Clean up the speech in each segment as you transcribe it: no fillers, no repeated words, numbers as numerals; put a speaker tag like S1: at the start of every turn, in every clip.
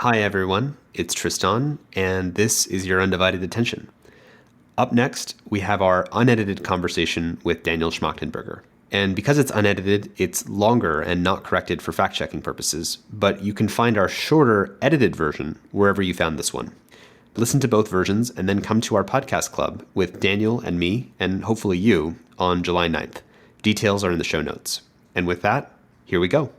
S1: Hi, everyone. It's Tristan, and this is Your Undivided Attention. Up next, we have our unedited conversation with Daniel Schmachtenberger. And because it's unedited, it's longer and not corrected for fact-checking purposes, but you can find our shorter, edited version wherever you found this one. Listen to both versions and then come to our podcast club with Daniel and me, and hopefully you, on July 9th. Details are in the show notes. And with that, here we go.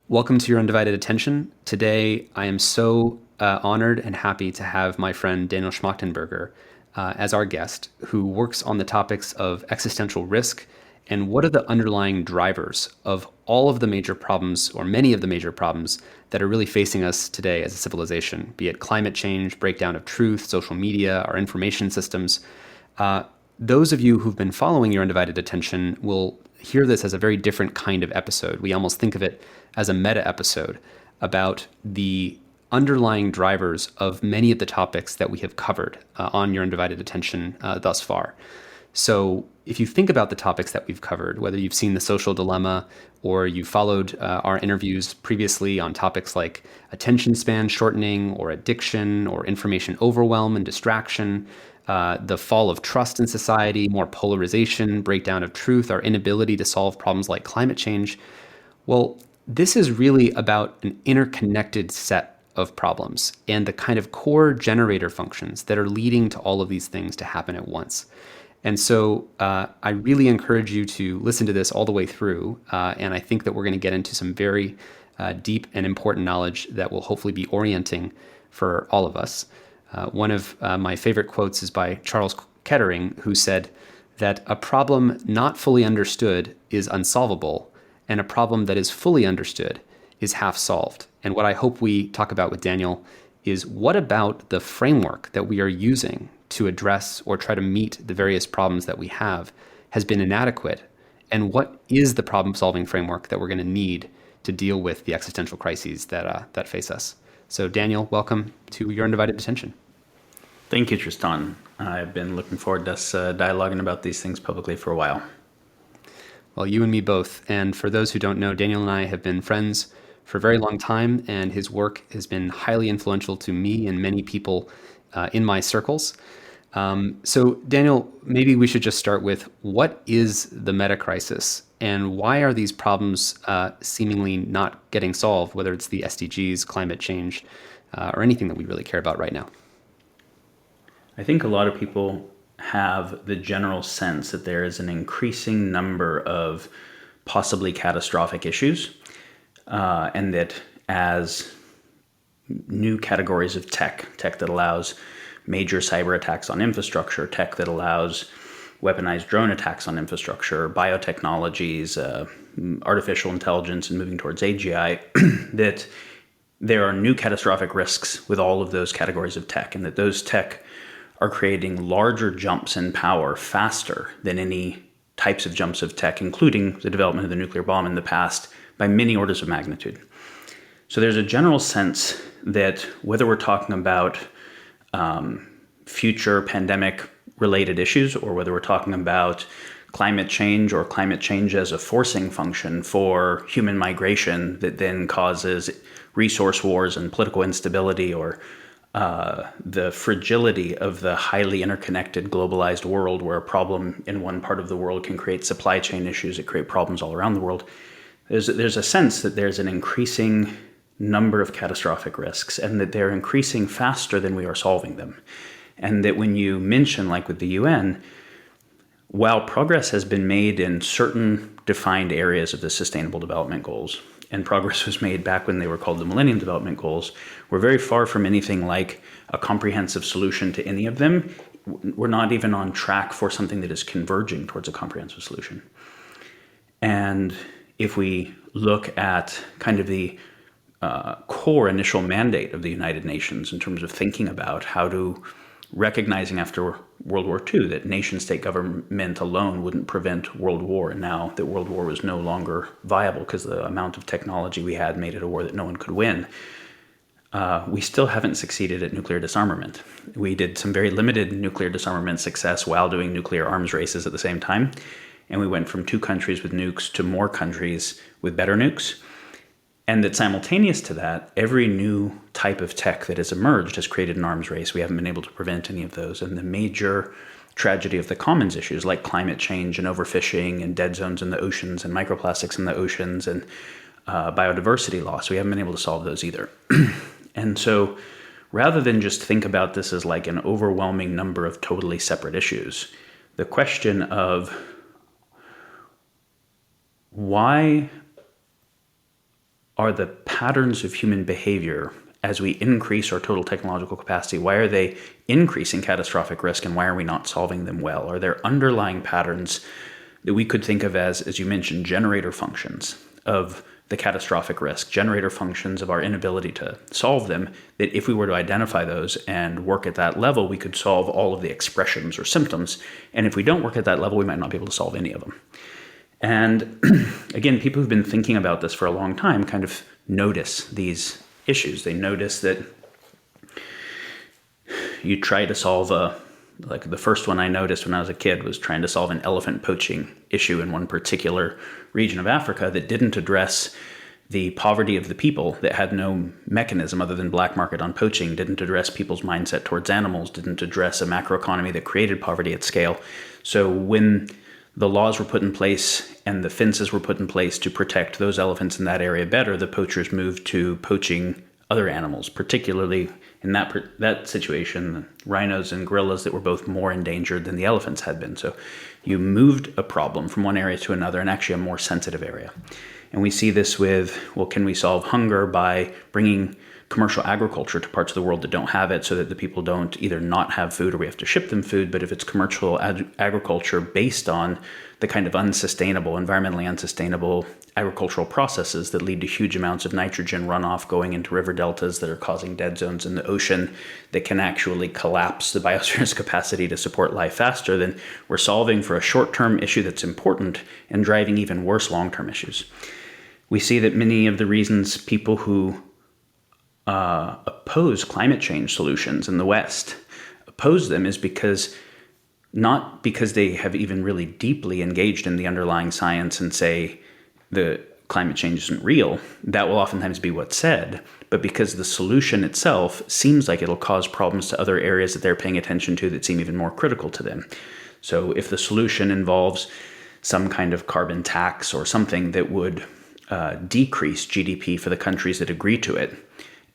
S1: Welcome to Your Undivided Attention. Today, I am so honored and happy to have my friend Daniel Schmachtenberger as our guest, who works on the topics of existential risk and what are the underlying drivers of all of the major problems, or many of the major problems, that are really facing us today as a civilization, be it climate change, breakdown of truth, social media, our information systems. Those of you who've been following Your Undivided Attention will hear this as a very different kind of episode. We almost think of it as a meta episode about the underlying drivers of many of the topics that we have covered on Your Undivided Attention thus far. So if you think about the topics that we've covered, whether you've seen the social dilemma or you followed our interviews previously on topics like attention span shortening or addiction or information overwhelm and distraction, the fall of trust in society, more polarization, breakdown of truth, our inability to solve problems like climate change, well, this is really about an interconnected set of problems and the kind of core generator functions that are leading to all of these things to happen at once. And so I really encourage you to listen to this all the way through. And I think that we're going to get into some very deep and important knowledge that will hopefully be orienting for all of us. One of my favorite quotes is by Charles Kettering, who said that a problem not fully understood is unsolvable, and a problem that is fully understood is half solved. And what I hope we talk about with Daniel is what about the framework that we are using to address or try to meet the various problems that we have has been inadequate, and what is the problem-solving framework that we're going to need to deal with the existential crises that face us. So Daniel, welcome to Your Undivided Attention.
S2: Thank you, Tristan. I've been looking forward to us dialoguing about these things publicly for a while.
S1: Well, you and me both. And for those who don't know, Daniel and I have been friends for a very long time, and his work has been highly influential to me and many people in my circles. So Daniel, maybe we should just start with what is the meta crisis and why are these problems seemingly not getting solved, whether it's the SDGs, climate change, or anything that we really care about right now?
S2: I think a lot of people have the general sense that there is an increasing number of possibly catastrophic issues, and that as new categories of tech that allows major cyber attacks on infrastructure, tech that allows weaponized drone attacks on infrastructure, biotechnologies, artificial intelligence, and moving towards AGI, that there are new catastrophic risks with all of those categories of tech, and that those tech are creating larger jumps in power faster than any types of jumps of tech, including the development of the nuclear bomb in the past, by many orders of magnitude. So there's a general sense that whether we're talking about future pandemic-related issues, or whether we're talking about climate change or climate change as a forcing function for human migration that then causes resource wars and political instability, or the fragility of the highly interconnected globalized world, where a problem in one part of the world can create supply chain issues that create problems all around the world. There's a sense that there's an increasing number of catastrophic risks, and that they're increasing faster than we are solving them. And that when you mention, like with the UN, while progress has been made in certain defined areas of the Sustainable Development Goals, and progress was made back when they were called the Millennium Development Goals, we're very far from anything like a comprehensive solution to any of them. We're not even on track for something that is converging towards a comprehensive solution. And if we look at kind of the core initial mandate of the United Nations in terms of thinking about how to, recognizing after World War II that nation-state government alone wouldn't prevent world war, and now that world war was no longer viable because the amount of technology we had made it a war that no one could win, we still haven't succeeded at nuclear disarmament. We did some very limited nuclear disarmament success while doing nuclear arms races at the same time. and we went from 2 countries with nukes to more countries with better nukes. And that simultaneous to that, every new type of tech that has emerged has created an arms race. We haven't been able to prevent any of those. And the major tragedy of the commons issues like climate change and overfishing and dead zones in the oceans and microplastics in the oceans and biodiversity loss, we haven't been able to solve those either. And so rather than just think about this as like an overwhelming number of totally separate issues, the question of why are the patterns of human behavior as we increase our total technological capacity, why are they increasing catastrophic risk and why are we not solving them well? Are there underlying patterns that we could think of as you mentioned, generator functions of the catastrophic risk, generator functions of our inability to solve them, that if we were to identify those and work at that level, we could solve all of the expressions or symptoms. And if we don't work at that level, we might not be able to solve any of them. And again, people who've been thinking about this for a long time kind of notice these issues. They notice that you try to solve like the first one I noticed when I was a kid was trying to solve an elephant poaching issue in one particular region of Africa that didn't address the poverty of the people, that had no mechanism other than black market on poaching, didn't address people's mindset towards animals, didn't address a macroeconomy that created poverty at scale. So when the laws were put in place and the fences were put in place to protect those elephants in that area better, the poachers moved to poaching other animals, particularly in that situation, rhinos and gorillas that were both more endangered than the elephants had been. So you moved a problem from one area to another, and actually a more sensitive area. And we see this with, well, can we solve hunger by bringing commercial agriculture to parts of the world that don't have it so that the people don't either not have food or we have to ship them food? But if it's commercial agriculture based on the kind of environmentally unsustainable agricultural processes that lead to huge amounts of nitrogen runoff going into river deltas that are causing dead zones in the ocean that can actually collapse the biosphere's capacity to support life faster, then we're solving for a short-term issue that's important and driving even worse long-term issues. We see that many of the reasons people who oppose climate change solutions in the West oppose them is not because they have even really deeply engaged in the underlying science and say the climate change isn't real. That will oftentimes be what's said, but because the solution itself seems like it'll cause problems to other areas that they're paying attention to that seem even more critical to them. So if the solution involves some kind of carbon tax or something that would decrease GDP for the countries that agree to it,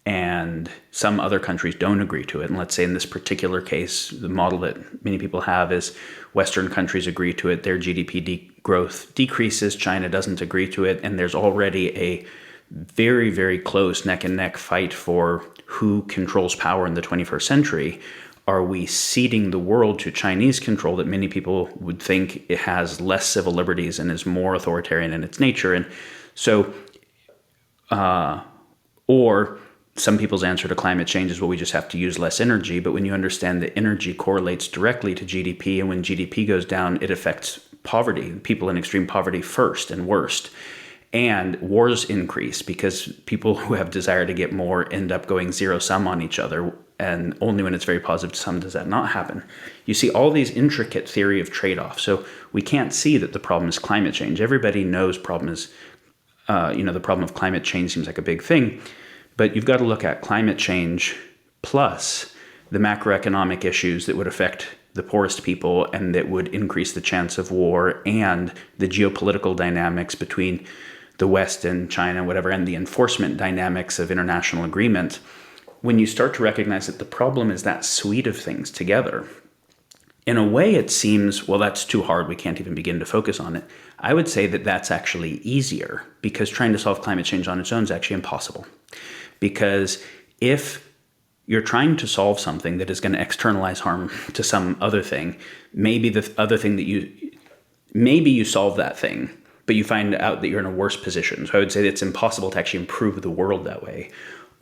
S2: and some other countries don't agree to it. And let's say in this particular case, the model that many people have is Western countries agree to it, their GDP growth decreases, China doesn't agree to it, and there's already a very, very close neck and neck fight for who controls power in the 21st century. Are we ceding the world to Chinese control that many people would think it has less civil liberties and is more authoritarian in its nature? And so, or some people's answer to climate change is, well, we just have to use less energy. But when you understand that energy correlates directly to GDP, and when GDP goes down, it affects poverty, people in extreme poverty first and worst. And wars increase because people who have desire to get more end up going zero sum on each other. And only when it's very positive to some does that not happen. You see all these intricate theory of trade-offs. So we can't see that the problem is climate change. Everybody knows problem is, the problem of climate change seems like a big thing. But you've got to look at climate change plus the macroeconomic issues that would affect the poorest people and that would increase the chance of war, and the geopolitical dynamics between the West and China, whatever, and the enforcement dynamics of international agreement. When you start to recognize that the problem is that suite of things together, in a way it seems, well, that's too hard, we can't even begin to focus on it. I would say that that's actually easier, because trying to solve climate change on its own is actually impossible. Because if you're trying to solve something that is going to externalize harm to some other thing, maybe the other thing maybe you solve that thing, but you find out that you're in a worse position. So I would say that it's impossible to actually improve the world that way.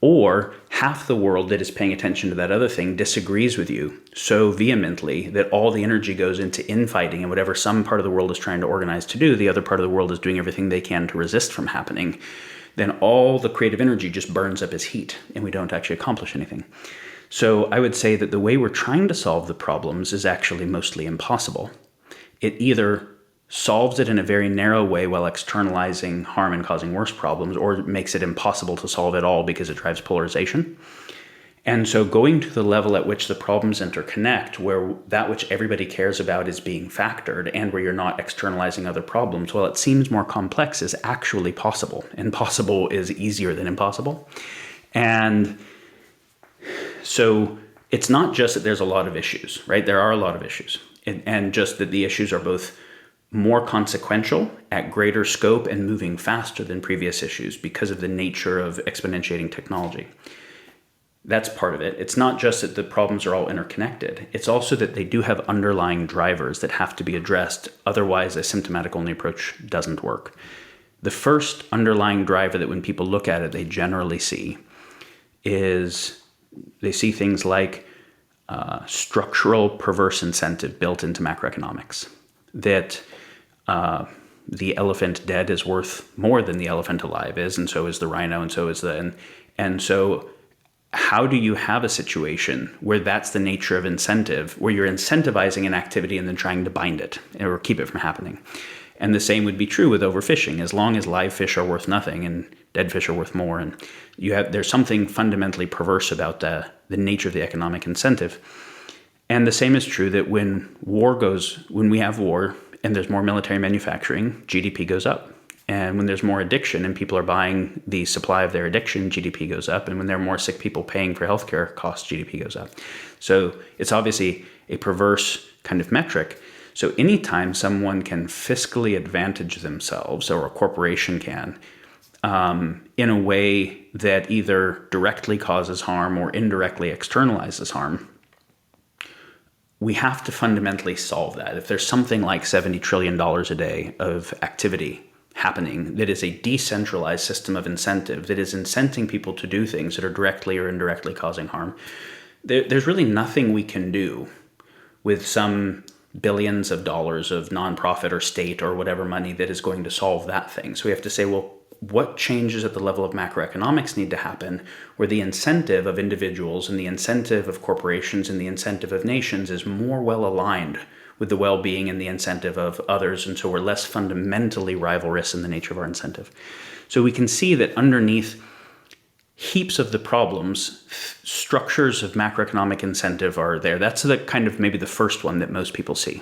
S2: Or half the world that is paying attention to that other thing disagrees with you so vehemently that all the energy goes into infighting, and whatever some part of the world is trying to organize to do, the other part of the world is doing everything they can to resist from happening. Then all the creative energy just burns up as heat, and we don't actually accomplish anything. So I would say that the way we're trying to solve the problems is actually mostly impossible. It either solves it in a very narrow way while externalizing harm and causing worse problems, or makes it impossible to solve at all because it drives polarization. And so going to the level at which the problems interconnect, where that which everybody cares about is being factored and where you're not externalizing other problems, well, it seems more complex, is actually possible. And possible is easier than impossible. And so it's not just that there's a lot of issues, right? There are a lot of issues. And just that the issues are both more consequential, at greater scope, and moving faster than previous issues because of the nature of exponentiating technology. That's part of it. It's not just that the problems are all interconnected. It's also that they do have underlying drivers that have to be addressed. Otherwise, a symptomatic-only approach doesn't work. The first underlying driver that when people look at it, they generally see is they see things like structural perverse incentive built into macroeconomics. That the elephant dead is worth more than the elephant alive is, and so is the rhino, and so is and so how do you have a situation where that's the nature of incentive, where you're incentivizing an activity and then trying to bind it or keep it from happening? And the same would be true with overfishing. As long as live fish are worth nothing and dead fish are worth more, and there's something fundamentally perverse about the nature of the economic incentive. And the same is true that when we have war and there's more military manufacturing, GDP goes up. And when there's more addiction and people are buying the supply of their addiction, GDP goes up. And when there are more sick people paying for healthcare costs, GDP goes up. So it's obviously a perverse kind of metric. So anytime someone can fiscally advantage themselves, or a corporation can, in a way that either directly causes harm or indirectly externalizes harm, we have to fundamentally solve that. If there's something like $70 trillion a day of activity happening that is a decentralized system of incentive, that is incenting people to do things that are directly or indirectly causing harm, there's really nothing we can do with some billions of dollars of nonprofit or state or whatever money that is going to solve that thing. So we have to say, well, what changes at the level of macroeconomics need to happen where the incentive of individuals and the incentive of corporations and the incentive of nations is more well aligned with the well-being and the incentive of others, and so we're less fundamentally rivalrous in the nature of our incentive. So we can see that underneath heaps of the problems, structures of macroeconomic incentive are there. That's the kind of maybe the first one that most people see.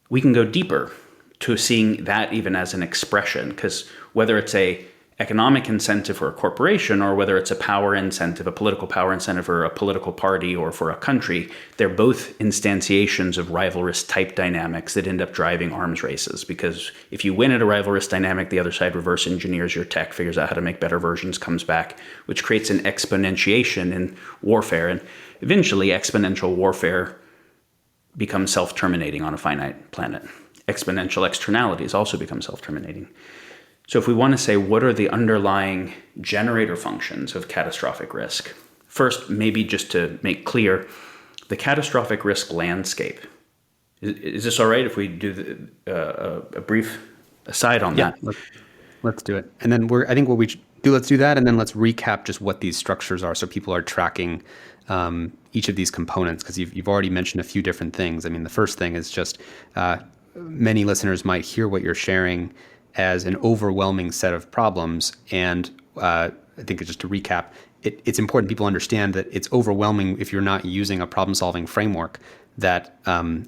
S2: We can go deeper to seeing that even as an expression, because whether it's a economic incentive for a corporation or whether it's a power incentive, a political power incentive for a political party or for a country, they're both instantiations of rivalrous type dynamics that end up driving arms races. Because if you win at a rivalrous dynamic, the other side reverse engineers your tech, figures out how to make better versions, comes back, which creates an exponentiation in warfare. And eventually exponential warfare becomes self-terminating on a finite planet. Exponential externalities also become self-terminating. So if we want to say what are the underlying generator functions of catastrophic risk, first, maybe just to make clear, the catastrophic risk landscape. Is this all right if we do a brief aside on that?
S1: Let's do it. And then I think what we should do, let's do that. And then let's recap just what these structures are so people are tracking each of these components, because you've already mentioned a few different things. I mean, the first thing is just many listeners might hear what you're sharing as an overwhelming set of problems. And I think just to recap, it's important people understand that it's overwhelming if you're not using a problem-solving framework that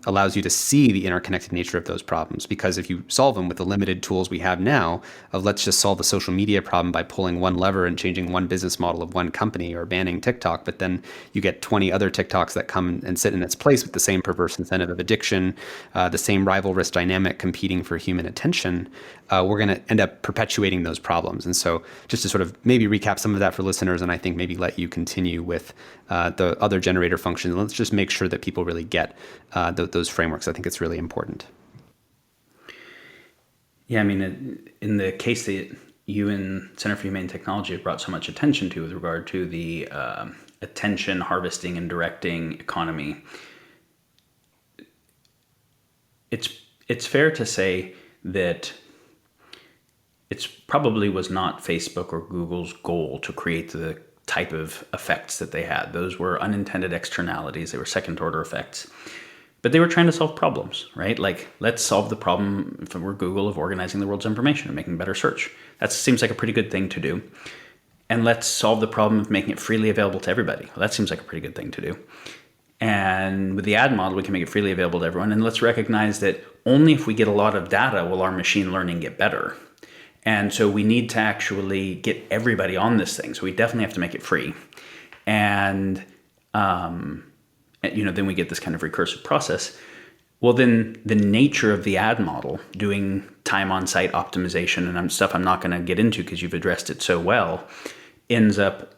S1: allows you to see the interconnected nature of those problems. Because if you solve them with the limited tools we have now of let's just solve the social media problem by pulling one lever and changing one business model of one company or banning TikTok, but then you get 20 other TikToks that come and sit in its place with the same perverse incentive of addiction, the same rivalrous dynamic competing for human attention, we're going to end up perpetuating those problems. And so just to sort of maybe recap some of that for listeners, and I think maybe let you continue with the other generator functions. Let's just make sure that people really get those frameworks. I think it's really important.
S2: Yeah, I mean, in the case that you and Center for Humane Technology have brought so much attention to with regard to the attention harvesting and directing economy, it's fair to say that it probably was not Facebook or Google's goal to create the type of effects that they had. Those were unintended externalities. They were second-order effects. But they were trying to solve problems, right? Like, let's solve the problem, if we're Google, of organizing the world's information and making better search. That seems like a pretty good thing to do. And let's solve the problem of making it freely available to everybody. Well, that seems like a pretty good thing to do. And with the ad model, we can make it freely available to everyone. And let's recognize that only if we get a lot of data will our machine learning get better. And so we need to actually get everybody on this thing. So we definitely have to make it free. And, then we get this kind of recursive process. Well, then the nature of the ad model, doing time on site optimization and stuff I'm not going to get into because you've addressed it so well, ends up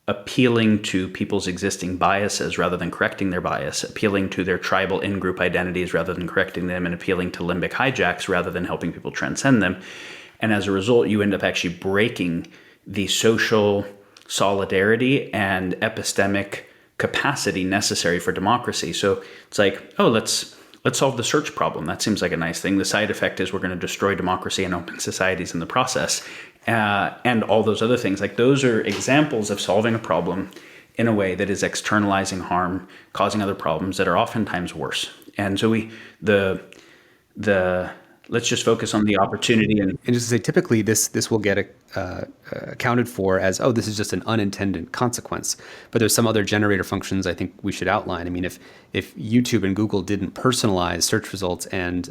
S2: appealing to people's existing biases rather than correcting their bias, appealing to their tribal in-group identities rather than correcting them, and appealing to limbic hijacks rather than helping people transcend them. And as a result, you end up actually breaking the social solidarity and epistemic capacity necessary for democracy. So it's like, oh, let's solve the search problem. That seems like a nice thing. The side effect is we're going to destroy democracy and open societies in the process. And all those other things. Like, those are examples of solving a problem in a way that is externalizing harm, causing other problems that are oftentimes worse. And so let's just focus on the opportunity. And
S1: just to say, typically this will get accounted for as, oh, this is just an unintended consequence. But there's some other generator functions I think we should outline. I mean, if YouTube and Google didn't personalize search results and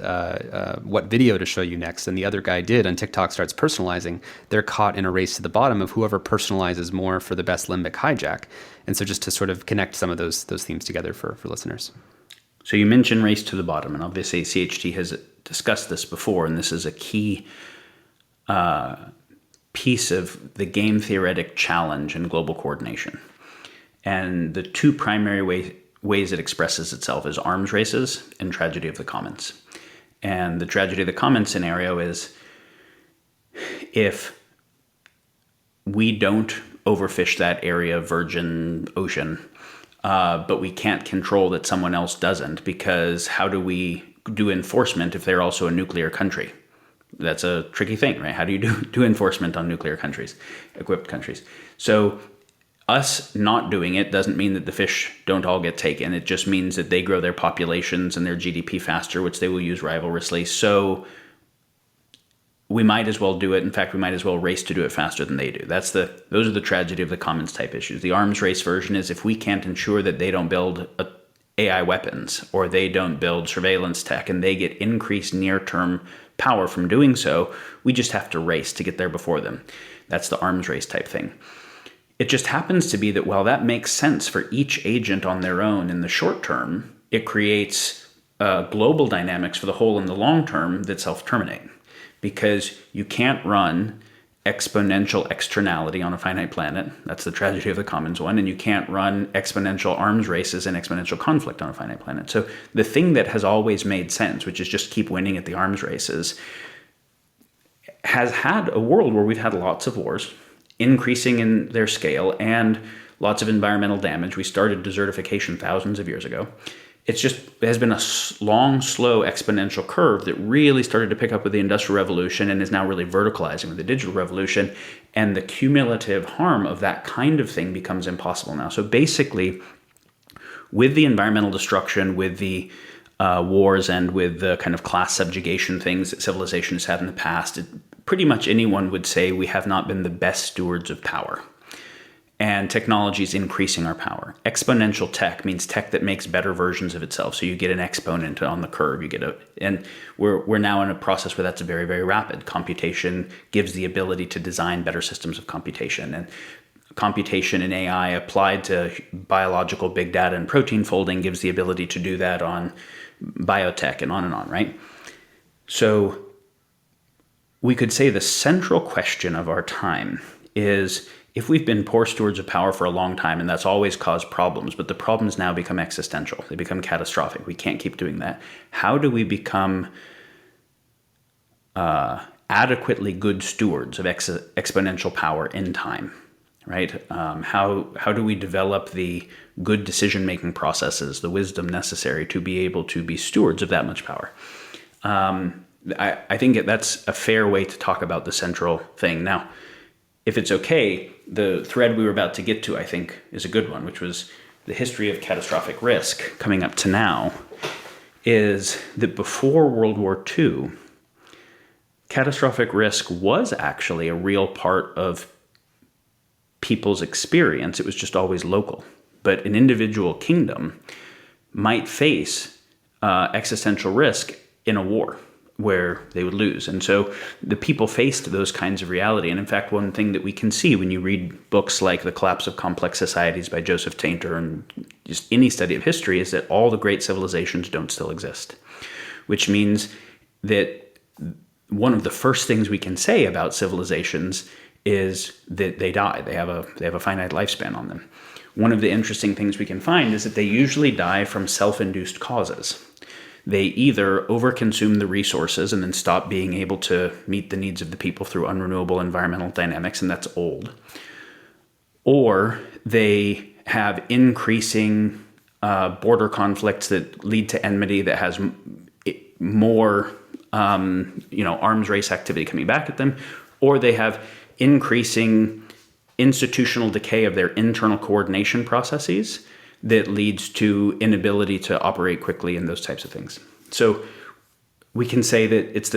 S1: what video to show you next, and the other guy did, and TikTok starts personalizing, they're caught in a race to the bottom of whoever personalizes more for the best limbic hijack. And so just to sort of connect some of those themes together for listeners.
S2: So you mentioned race to the bottom, and obviously CHT has discussed this before, and this is a key piece of the game theoretic challenge in global coordination. And the two primary ways it expresses itself is arms races and tragedy of the commons. And the tragedy of the commons scenario is if we don't overfish that area of virgin ocean, but we can't control that someone else doesn't, because how do we do enforcement if they're also a nuclear country? That's a tricky thing, right? How do you do enforcement on nuclear countries, equipped countries? So us not doing it doesn't mean that the fish don't all get taken. It just means that they grow their populations and their GDP faster, which they will use rivalrously. So we might as well do it. In fact, we might as well race to do it faster than they do. Those are the tragedy of the commons type issues. The arms race version is if we can't ensure that they don't build AI weapons or they don't build surveillance tech and they get increased near-term power from doing so, we just have to race to get there before them. That's the arms race type thing. It just happens to be that while that makes sense for each agent on their own in the short term, it creates global dynamics for the whole in the long term that self-terminate. Because you can't run exponential externality on a finite planet. That's the tragedy of the commons one. And you can't run exponential arms races and exponential conflict on a finite planet. So the thing that has always made sense, which is just keep winning at the arms races, has had a world where we've had lots of wars, increasing in their scale, and lots of environmental damage. We started desertification thousands of years ago. It has been a long, slow exponential curve that really started to pick up with the Industrial Revolution and is now really verticalizing with the Digital Revolution. And the cumulative harm of that kind of thing becomes impossible now. So basically, with the environmental destruction, with the wars, and with the kind of class subjugation things that civilization has had in the past, pretty much anyone would say we have not been the best stewards of power. And technology is increasing our power. Exponential tech means tech that makes better versions of itself. So you get an exponent on the curve. And we're now in a process where that's very, very rapid. Computation gives the ability to design better systems of computation. And computation in AI applied to biological big data and protein folding gives the ability to do that on biotech and on, right? So we could say the central question of our time is, if we've been poor stewards of power for a long time, and that's always caused problems, but the problems now become existential, they become catastrophic, we can't keep doing that. How do we become adequately good stewards of exponential power in time, right? How do we develop the good decision-making processes, the wisdom necessary to be able to be stewards of that much power? I think that's a fair way to talk about the central thing. Now, if it's okay, the thread we were about to get to, I think, is a good one, which was the history of catastrophic risk coming up to now is that before World War II, catastrophic risk was actually a real part of people's experience. It was just always local. But an individual kingdom might face existential risk in a war where they would lose. And so the people faced those kinds of reality. And in fact, one thing that we can see when you read books like The Collapse of Complex Societies by Joseph Tainter and just any study of history is that all the great civilizations don't still exist, which means that one of the first things we can say about civilizations is that they die. They have a finite lifespan on them. One of the interesting things we can find is that they usually die from self-induced causes. They either overconsume the resources and then stop being able to meet the needs of the people through unrenewable environmental dynamics, and that's old. Or they have increasing border conflicts that lead to enmity that has more arms race activity coming back at them. Or they have increasing institutional decay of their internal coordination processes that leads to inability to operate quickly and those types of things. So we can say that it's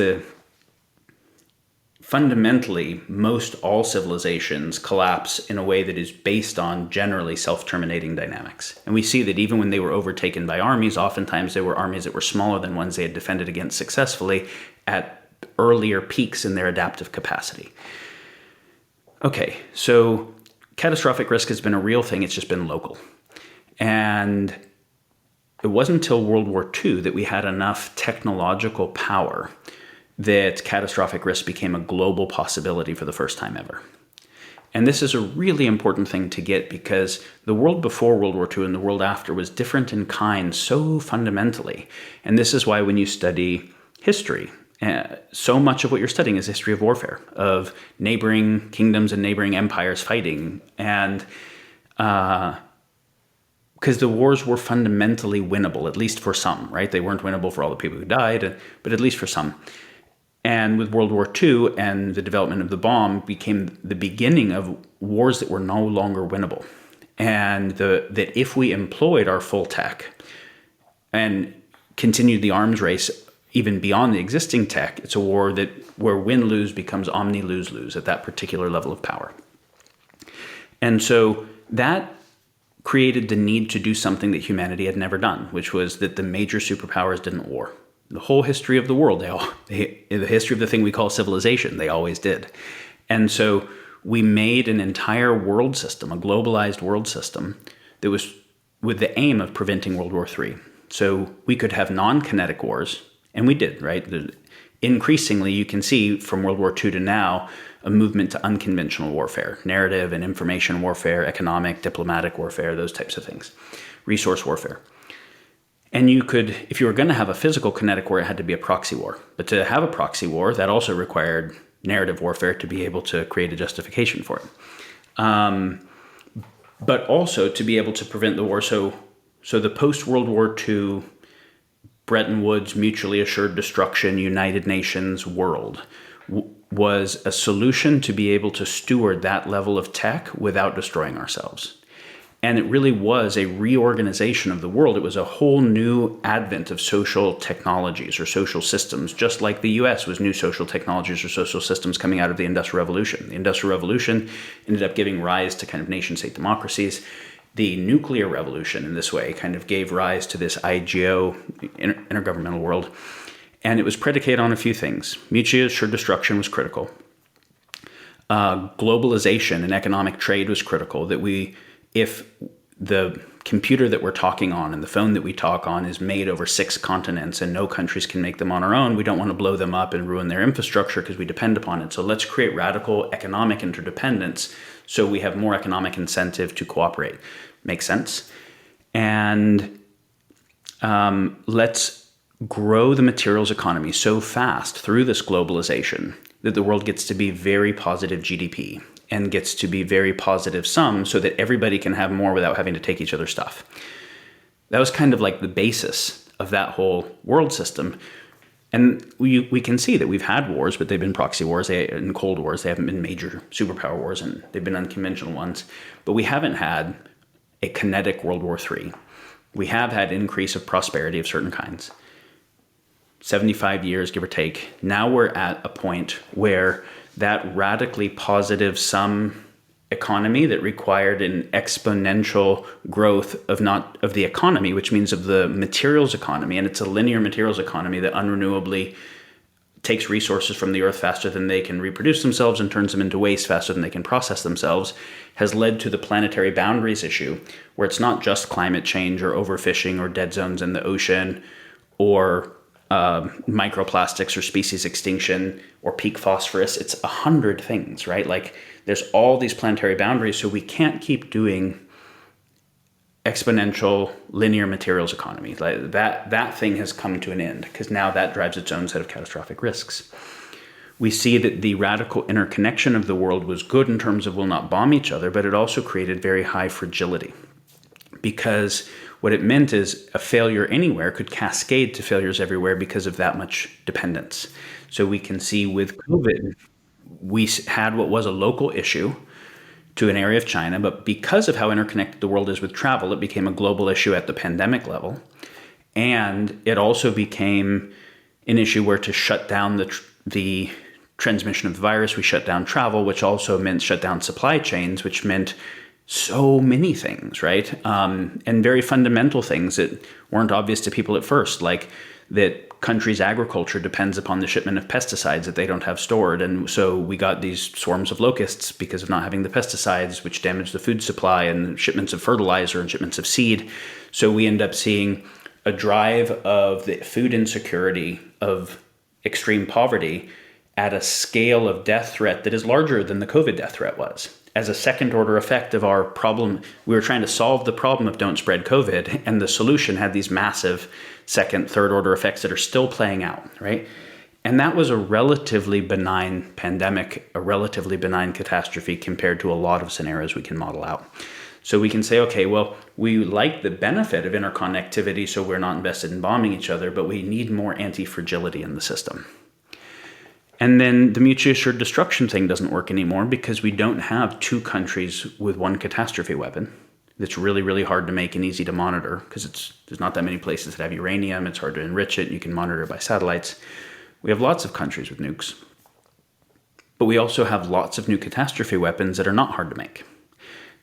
S2: fundamentally most all civilizations collapse in a way that is based on generally self-terminating dynamics. And we see that even when they were overtaken by armies, oftentimes they were armies that were smaller than ones they had defended against successfully at earlier peaks in their adaptive capacity. Okay, so catastrophic risk has been a real thing, it's just been local. And it wasn't until World War II that we had enough technological power that catastrophic risk became a global possibility for the first time ever. And this is a really important thing to get because the world before World War II and the world after was different in kind so fundamentally. And this is why when you study history, so much of what you're studying is history of warfare, of neighboring kingdoms and neighboring empires fighting. And because the wars were fundamentally winnable, at least for some, right? They weren't winnable for all the people who died, but at least for some. And with World War II and the development of the bomb became the beginning of wars that were no longer winnable. And that if we employed our full tech and continued the arms race even beyond the existing tech, it's a war where win-lose becomes omni-lose-lose at that particular level of power. And so that created the need to do something that humanity had never done, which was that the major superpowers didn't war. The whole history of the world, the history of the thing we call civilization, they always did. And so we made an entire world system, a globalized world system, that was with the aim of preventing World War III. So we could have non-kinetic wars, and we did, right? Increasingly, you can see from World War II to now, a movement to unconventional warfare, narrative and information warfare, economic, diplomatic warfare, those types of things, resource warfare. And you could, if you were going to have a physical kinetic war, it had to be a proxy war. But to have a proxy war, that also required narrative warfare to be able to create a justification for it. But also to be able to prevent the war. So the post-World War II, Bretton Woods, mutually assured destruction, United Nations world was a solution to be able to steward that level of tech without destroying ourselves. And it really was a reorganization of the world. It was a whole new advent of social technologies or social systems, just like the US was new social technologies or social systems coming out of the Industrial Revolution. The Industrial Revolution ended up giving rise to kind of nation-state democracies. The nuclear revolution in this way kind of gave rise to this IGO, intergovernmental world. And it was predicated on a few things. Mutually assured destruction was critical. Globalization and economic trade was critical, that if the computer that we're talking on and the phone that we talk on is made over 6 continents and no countries can make them on our own, we don't want to blow them up and ruin their infrastructure because we depend upon it. So let's create radical economic interdependence so we have more economic incentive to cooperate. Makes sense. And let's grow the materials economy so fast through this globalization that the world gets to be very positive GDP and gets to be very positive sum so that everybody can have more without having to take each other's stuff. That was kind of like the basis of that whole world system. And we can see that we've had wars, but they've been proxy wars and Cold Wars. They haven't been major superpower wars, and they've been unconventional ones. But we haven't had a kinetic World War III. We have had increase of prosperity of certain kinds. 75 years, give or take. Now we're at a point where that radically positive sum economy that required an exponential growth of the economy, which means of the materials economy, and it's a linear materials economy that unrenewably takes resources from the earth faster than they can reproduce themselves and turns them into waste faster than they can process themselves, has led to the planetary boundaries issue, where it's not just climate change or overfishing or dead zones in the ocean or microplastics or species extinction or peak phosphorus. It's 100 things, right? Like there's all these planetary boundaries, so we can't keep doing exponential linear materials economy. Like that thing has come to an end, because now that drives its own set of catastrophic risks. We see that the radical interconnection of the world was good in terms of we'll not bomb each other, but it also created very high fragility, because what it meant is a failure anywhere could cascade to failures everywhere because of that much dependence. So we can see with COVID, we had what was a local issue to an area of China, but because of how interconnected the world is with travel, it became a global issue at the pandemic level. And it also became an issue where to shut down the transmission of the virus, we shut down travel, which also meant shut down supply chains, which meant so many things, right? And very fundamental things that weren't obvious to people at first, like that countries' agriculture depends upon the shipment of pesticides that they don't have stored. And so we got these swarms of locusts because of not having the pesticides, which damaged the food supply, and shipments of fertilizer and shipments of seed. So we end up seeing a drive of the food insecurity, of extreme poverty, at a scale of death threat that is larger than the COVID death threat was. As a second order effect of our problem, we were trying to solve the problem of don't spread COVID, and the solution had these massive second, third order effects that are still playing out, right? And that was a relatively benign pandemic, a relatively benign catastrophe compared to a lot of scenarios we can model out. So we can say, okay, well, we like the benefit of interconnectivity, so we're not invested in bombing each other, but we need more anti-fragility in the system. And then the mutually assured destruction thing doesn't work anymore, because we don't have two countries with one catastrophe weapon. That's really, really hard to make and easy to monitor, because there's not that many places that have uranium. It's hard to enrich it. You can monitor it by satellites. We have lots of countries with nukes. But we also have lots of new catastrophe weapons that are not hard to make,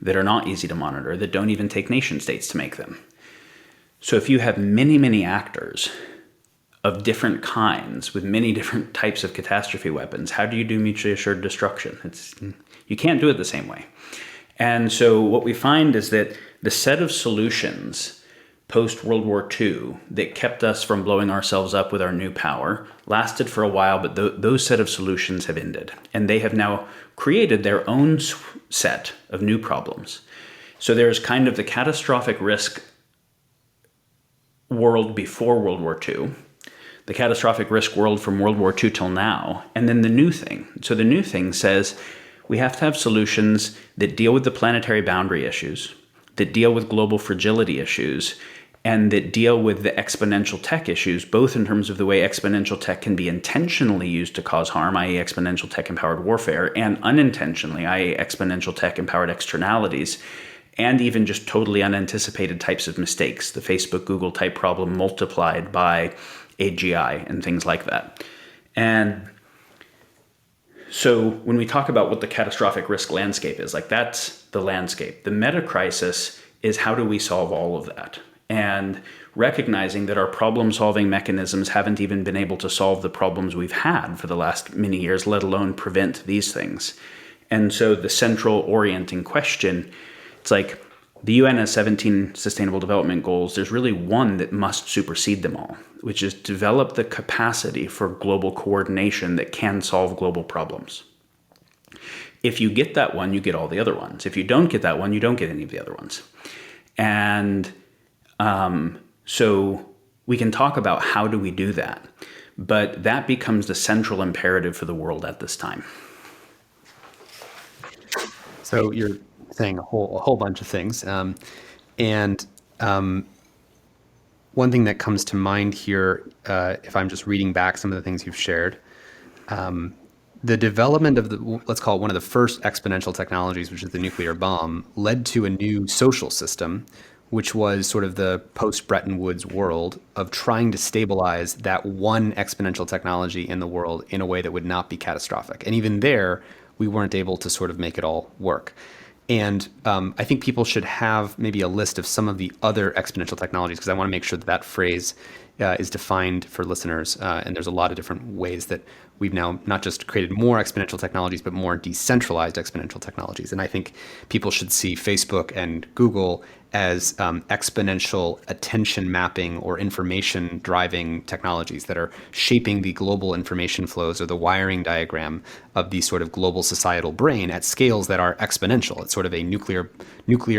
S2: that are not easy to monitor, that don't even take nation states to make them. So if you have many, many actors of different kinds with many different types of catastrophe weapons, how do you do mutually assured destruction? You can't do it the same way. And so what we find is that the set of solutions post-World War II that kept us from blowing ourselves up with our new power lasted for a while, but those set of solutions have ended. And they have now created their own set of new problems. So there's kind of the catastrophic risk world before World War II, the catastrophic risk world from World War II till now, and then the new thing. So the new thing says we have to have solutions that deal with the planetary boundary issues, that deal with global fragility issues, and that deal with the exponential tech issues, both in terms of the way exponential tech can be intentionally used to cause harm, i.e. exponential tech-empowered warfare, and unintentionally, i.e. exponential tech-empowered externalities, and even just totally unanticipated types of mistakes, the Facebook, Google type problem multiplied by AGI and things like that. And so when we talk about what the catastrophic risk landscape is, like that's the landscape. The meta crisis is how do we solve all of that? And recognizing that our problem-solving mechanisms haven't even been able to solve the problems we've had for the last many years, let alone prevent these things. And so the central orienting question, it's like the UN has 17 Sustainable Development Goals. There's really one that must supersede them all, which is develop the capacity for global coordination that can solve global problems. If you get that one, you get all the other ones. If you don't get that one, you don't get any of the other ones. And so we can talk about how do we do that, but that becomes the central imperative for the world at this time.
S1: So you're saying a whole bunch of things. And one thing that comes to mind here, if I'm just reading back some of the things you've shared, The development of let's call it one of the first exponential technologies, which is the nuclear bomb, led to a new social system, which was sort of the post-Bretton Woods world of trying to stabilize that one exponential technology in the world in a way that would not be catastrophic. And even there, we weren't able to sort of make it all work. And I think people should have maybe a list of some of the other exponential technologies, because I want to make sure that that phrase is defined for listeners. And there's a lot of different ways that we've now not just created more exponential technologies, but more decentralized exponential technologies. And I think people should see Facebook and Google as exponential attention mapping or information driving technologies that are shaping the global information flows or the wiring diagram of the sort of global societal brain at scales that are exponential. It's sort of a nuclear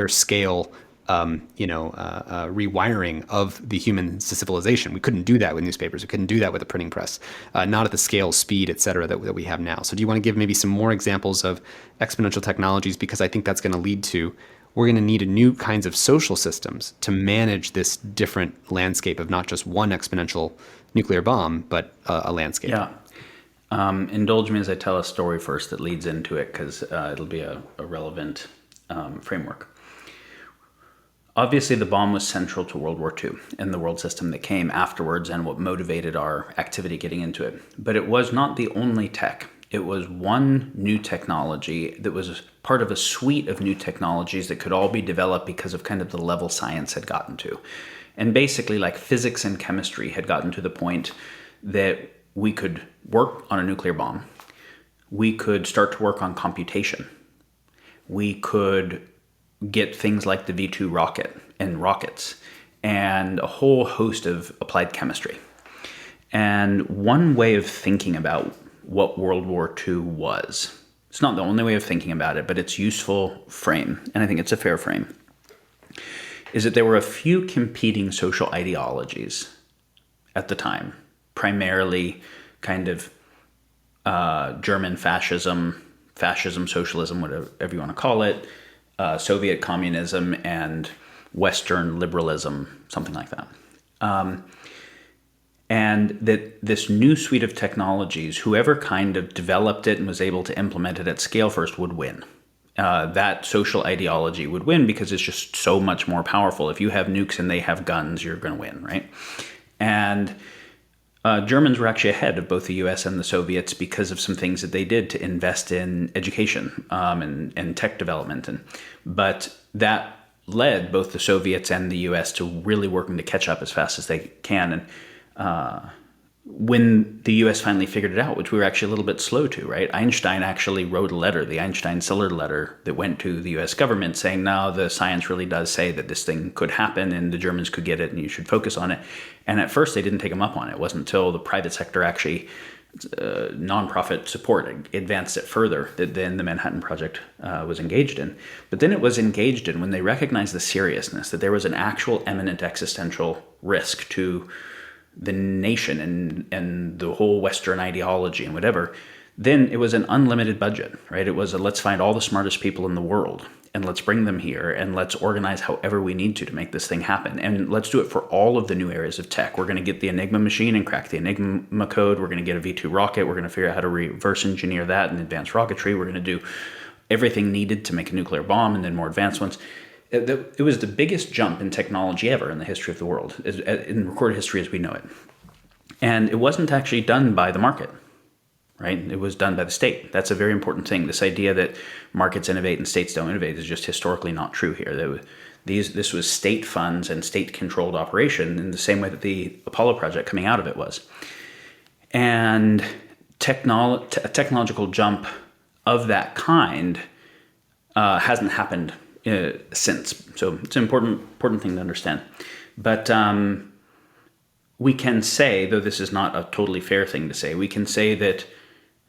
S1: scale rewiring of the human civilization. We couldn't do that with newspapers. We couldn't do that with a printing press, not at the scale, speed, et cetera, that we have now. So do you want to give maybe some more examples of exponential technologies? Because I think that's going to lead to, we're going to need new kinds of social systems to manage this different landscape of not just one exponential nuclear bomb, but a landscape.
S2: Yeah. Indulge me as I tell a story first that leads into it, because it'll be a relevant framework. Obviously, the bomb was central to World War II and the world system that came afterwards and what motivated our activity getting into it. But it was not the only tech. It was one new technology that was part of a suite of new technologies that could all be developed because of kind of the level science had gotten to. And basically, like physics and chemistry had gotten to the point that we could work on a nuclear bomb. We could start to work on computation. We could get things like the V2 rocket and rockets and a whole host of applied chemistry. And one way of thinking about what World War II was, it's not the only way of thinking about it, but it's useful frame, and I think it's a fair frame, is that there were a few competing social ideologies at the time, primarily kind of German fascism, socialism, whatever you want to call it, Soviet communism, and Western liberalism, something like that. And that this new suite of technologies, whoever kind of developed it and was able to implement it at scale first would win. That social ideology would win because it's just so much more powerful. If you have nukes and they have guns, you're going to win, right? And Germans were actually ahead of both the US and the Soviets because of some things that they did to invest in education and tech development. But that led both the Soviets and the US to really working to catch up as fast as they can. And when the US finally figured it out, which we were actually a little bit slow to, right? Einstein actually wrote a letter, the Einstein-Siller letter, that went to the US government saying, no, the science really does say that this thing could happen and the Germans could get it and you should focus on it. And at first they didn't take him up on it. It wasn't until the private sector actually, nonprofit support advanced it further that then the Manhattan Project was engaged in. But then it was engaged in when they recognized the seriousness, that there was an actual imminent existential risk to the nation and the whole Western ideology and whatever. Then it was an unlimited budget, right? It was let's find all the smartest people in the world and let's bring them here and let's organize however we need to make this thing happen. And let's do it for all of the new areas of tech. We're going to get the Enigma machine and crack the Enigma code. We're going to get a V2 rocket. We're going to figure out how to reverse engineer that and advanced rocketry. We're going to do everything needed to make a nuclear bomb and then more advanced ones. It was the biggest jump in technology ever in the history of the world, in recorded history as we know it. And it wasn't actually done by the market, right? It was done by the state. That's a very important thing. This idea that markets innovate and states don't innovate is just historically not true here. This was state funds and state-controlled operation in the same way that the Apollo project coming out of it was. And a technological jump of that kind hasn't happened since. So it's an important thing to understand. But we can say, though this is not a totally fair thing to say, we can say that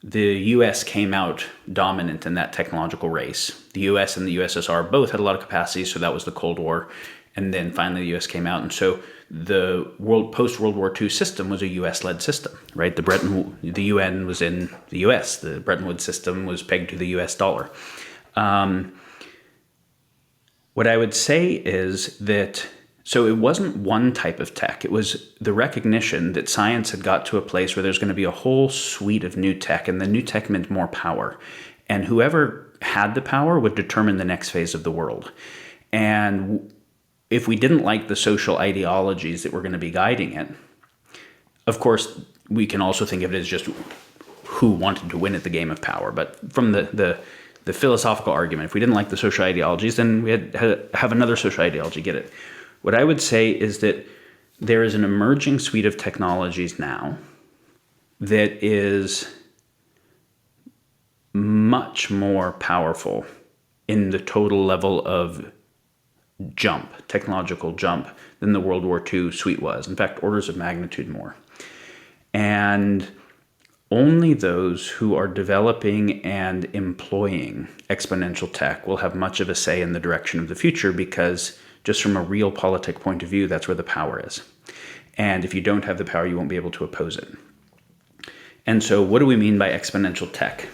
S2: the US came out dominant in that technological race. The US and the USSR both had a lot of capacity, so that was the Cold War. And then finally the US came out. And so the post-World War II system was a US-led system, right? The UN was in the US. The Bretton Woods system was pegged to the US dollar. What I would say is that So it wasn't one type of tech. It was the recognition that science had got to a place where there's going to be a whole suite of new tech, and the new tech meant more power. And whoever had the power would determine the next phase of the world. And if we didn't like the social ideologies that were going to be guiding it, of course, we can also think of it as just who wanted to win at the game of power. But from the philosophical argument, if we didn't like the social ideologies, then we had to have another social ideology get it. What I would say is that there is an emerging suite of technologies now that is much more powerful in the total level of technological jump, than the World War II suite was. In fact, orders of magnitude more. And only those who are developing and employing exponential tech will have much of a say in the direction of the future, because just from a realpolitik point of view, that's where the power is. And if you don't have the power, you won't be able to oppose it. And so what do we mean by exponential tech?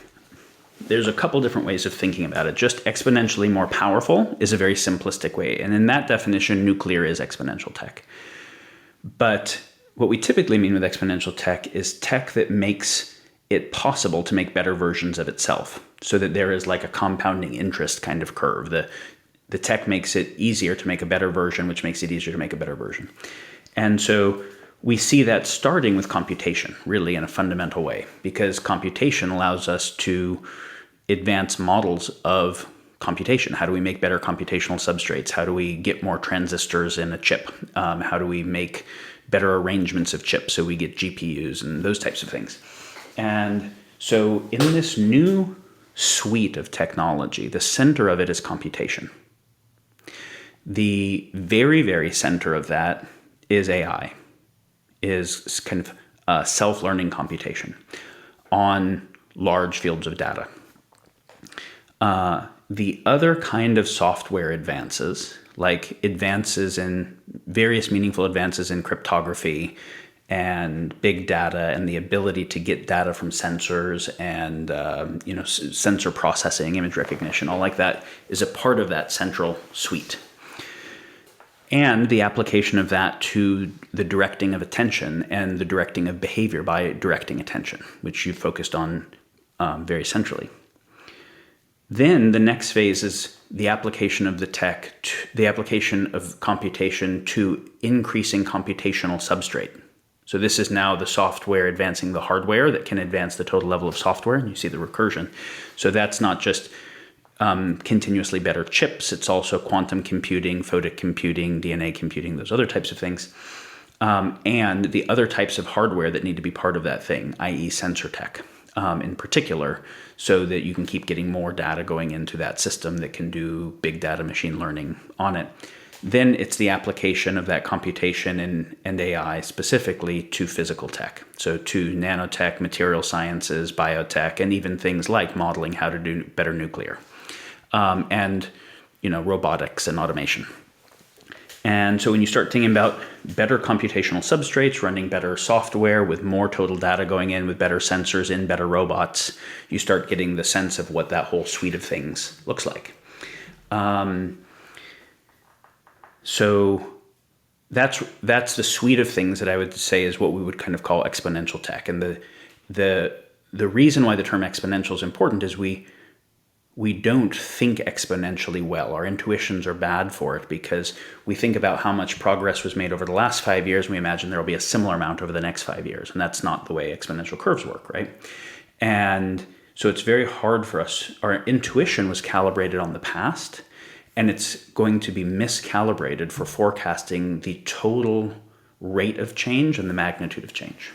S2: There's a couple different ways of thinking about it. Just exponentially more powerful is a very simplistic way. And in that definition, nuclear is exponential tech. But what we typically mean with exponential tech is tech that makes it possible to make better versions of itself, so that there is like a compounding interest kind of curve. The tech makes it easier to make a better version, which makes it easier to make a better version. And so we see that starting with computation, really in a fundamental way, because computation allows us to advance models of computation. How do we make better computational substrates? How do we get more transistors in a chip? How do we make better arrangements of chips so we get GPUs and those types of things? And so in this new suite of technology, the center of it is computation. The very, very center of that is AI, is kind of self-learning computation on large fields of data. The other kind of software advances, like various meaningful advances in cryptography and big data and the ability to get data from sensors and sensor processing, image recognition, all like that, is a part of that central suite. And the application of that to the directing of attention and the directing of behavior by directing attention, which you focused on very centrally. Then the next phase is the application of the application of computation to increasing computational substrate. So this is now the software advancing the hardware that can advance the total level of software, and you see the recursion. So that's not just continuously better chips, it's also quantum computing, photic computing, DNA computing, those other types of things. And the other types of hardware that need to be part of that thing, i.e. sensor tech. In particular, so that you can keep getting more data going into that system that can do big data machine learning on it. Then it's the application of that computation and AI specifically to physical tech. So to nanotech, material sciences, biotech, and even things like modeling how to do better nuclear, and robotics and automation. And so when you start thinking about better computational substrates, running better software with more total data going in, with better sensors in, better robots, you start getting the sense of what that whole suite of things looks like. So that's the suite of things that I would say is what we would kind of call exponential tech. And the reason why the term exponential is important is we don't think exponentially well. Our intuitions are bad for it because we think about how much progress was made over the last 5 years, and we imagine there will be a similar amount over the next 5 years. And that's not the way exponential curves work, right? And so it's very hard for us. Our intuition was calibrated on the past, and it's going to be miscalibrated for forecasting the total rate of change and the magnitude of change.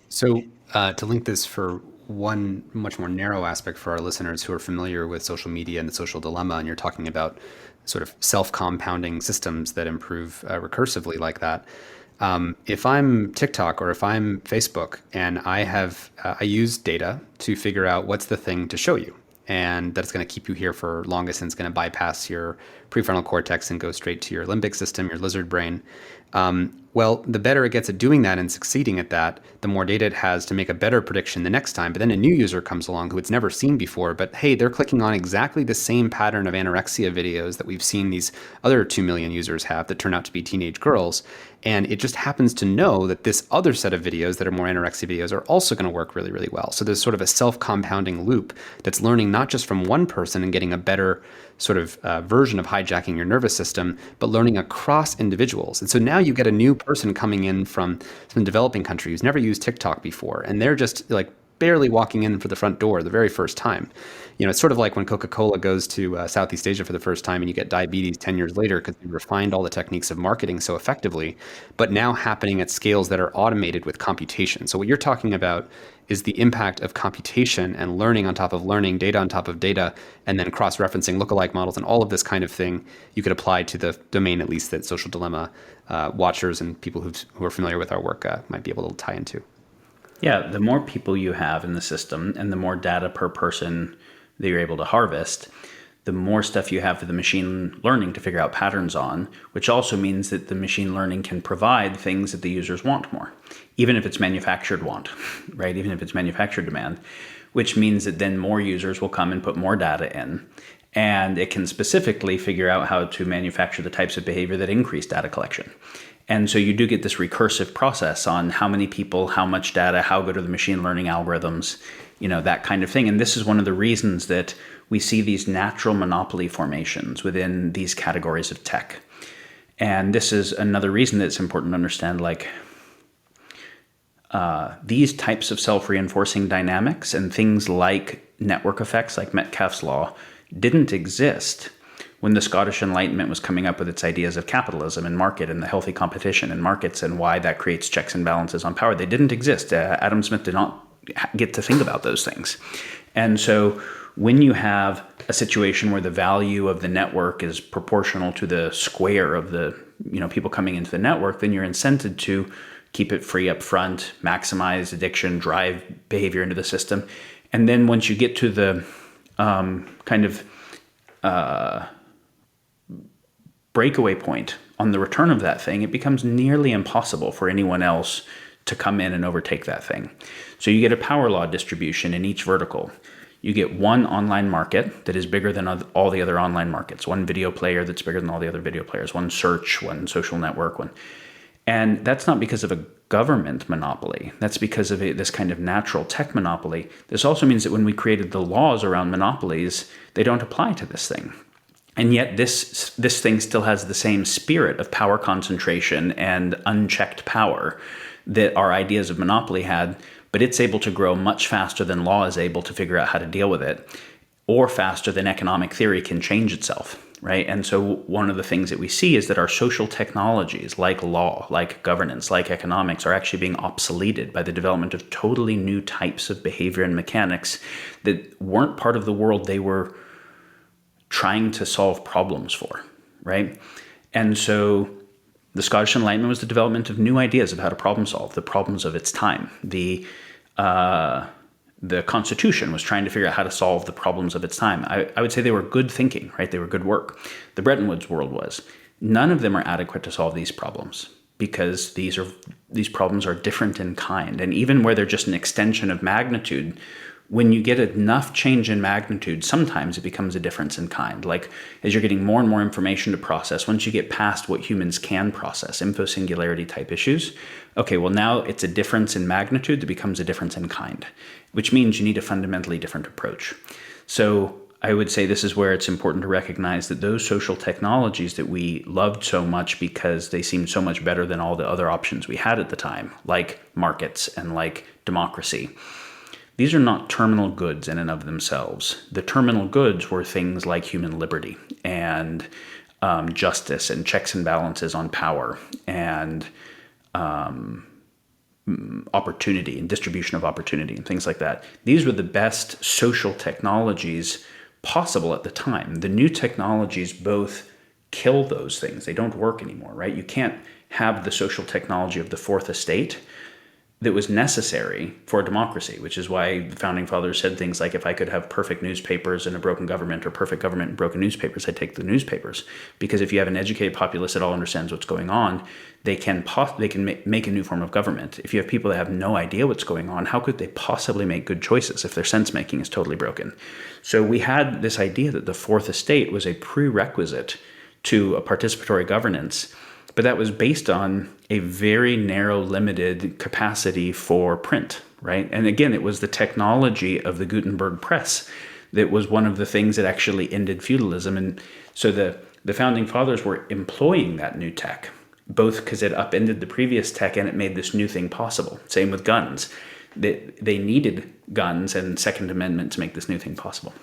S1: So to link this for one much more narrow aspect for our listeners who are familiar with social media and the social dilemma, and you're talking about sort of self-compounding systems that improve recursively like that. If I'm TikTok or if I'm Facebook and I use data to figure out what's the thing to show you, and that's going to keep you here for longest and it's going to bypass your prefrontal cortex and go straight to your limbic system, your lizard brain. Well, the better it gets at doing that and succeeding at that, the more data it has to make a better prediction the next time. But then a new user comes along who it's never seen before, but hey, they're clicking on exactly the same pattern of anorexia videos that we've seen these other 2 million users have that turn out to be teenage girls. And it just happens to know that this other set of videos that are more anorexia videos are also going to work really, really well. So there's sort of a self-compounding loop that's learning not just from one person and getting a better sort of version of hijacking your nervous system, but learning across individuals. And so now you get a new person coming in from some developing country who's never used TikTok before, and they're just like barely walking in for the front door the very first time. It's sort of like when Coca-Cola goes to Southeast Asia for the first time and you get diabetes 10 years later because they refined all the techniques of marketing so effectively, but now happening at scales that are automated with computation. So what you're talking about is the impact of computation and learning on top of learning, data on top of data, and then cross-referencing lookalike models and all of this kind of thing you could apply to the domain, at least that Social Dilemma watchers and people who are familiar with our work might be able to tie into.
S2: Yeah, the more people you have in the system and the more data per person that you're able to harvest, the more stuff you have for the machine learning to figure out patterns on, which also means that the machine learning can provide things that the users want more, even if it's manufactured want, right? Even if it's manufactured demand, which means that then more users will come and put more data in. And it can specifically figure out how to manufacture the types of behavior that increase data collection. And so you do get this recursive process on how many people, how much data, how good are the machine learning algorithms, that kind of thing. And this is one of the reasons that we see these natural monopoly formations within these categories of tech. And this is another reason that it's important to understand, these types of self-reinforcing dynamics and things like network effects, like Metcalfe's law, didn't exist when the Scottish Enlightenment was coming up with its ideas of capitalism and market and the healthy competition in markets and why that creates checks and balances on power. They didn't exist. Adam Smith did not get to think about those things. And so when you have a situation where the value of the network is proportional to the square of the people coming into the network, then you're incented to keep it free up front, maximize addiction, drive behavior into the system. And then once you get to the breakaway point on the return of that thing, it becomes nearly impossible for anyone else to come in and overtake that thing. So you get a power law distribution in each vertical. You get one online market that is bigger than all the other online markets, one video player that's bigger than all the other video players, one search, one social network, one. And that's not because of a government monopoly. That's because of this kind of natural tech monopoly. This also means that when we created the laws around monopolies, they don't apply to this thing. And yet this thing still has the same spirit of power concentration and unchecked power that our ideas of monopoly had, but it's able to grow much faster than law is able to figure out how to deal with it, or faster than economic theory can change itself, right? And so one of the things that we see is that our social technologies, like law, like governance, like economics, are actually being obsoleted by the development of totally new types of behavior and mechanics that weren't part of the world they were trying to solve problems for, right? And so the Scottish Enlightenment was the development of new ideas of how to problem solve the problems of its time. The Constitution was trying to figure out how to solve the problems of its time. I would say they were good thinking, right? They were good work. The Bretton Woods world was. None of them are adequate to solve these problems because these problems are different in kind. And even where they're just an extension of magnitude, when you get enough change in magnitude, sometimes it becomes a difference in kind. Like as you're getting more and more information to process, once you get past what humans can process, infosingularity type issues, okay, well now it's a difference in magnitude that becomes a difference in kind, which means you need a fundamentally different approach. So I would say this is where it's important to recognize that those social technologies that we loved so much because they seemed so much better than all the other options we had at the time, like markets and like democracy, these are not terminal goods in and of themselves. The terminal goods were things like human liberty and justice and checks and balances on power and opportunity and distribution of opportunity and things like that. These were the best social technologies possible at the time. The new technologies both kill those things. They don't work anymore, right? You can't have the social technology of the fourth estate that was necessary for democracy, which is why the founding fathers said things like, if I could have perfect newspapers and a broken government, or perfect government and broken newspapers, I'd take the newspapers. Because if you have an educated populace that all understands what's going on, they can make a new form of government. If you have people that have no idea what's going on, how could they possibly make good choices if their sense making is totally broken? So we had this idea that the fourth estate was a prerequisite to a participatory governance, but that was based on a very narrow, limited capacity for print, right? And again, it was the technology of the Gutenberg press that was one of the things that actually ended feudalism. And so the founding fathers were employing that new tech, both because it upended the previous tech and it made this new thing possible. Same with guns. They needed guns and Second Amendment to make this new thing possible.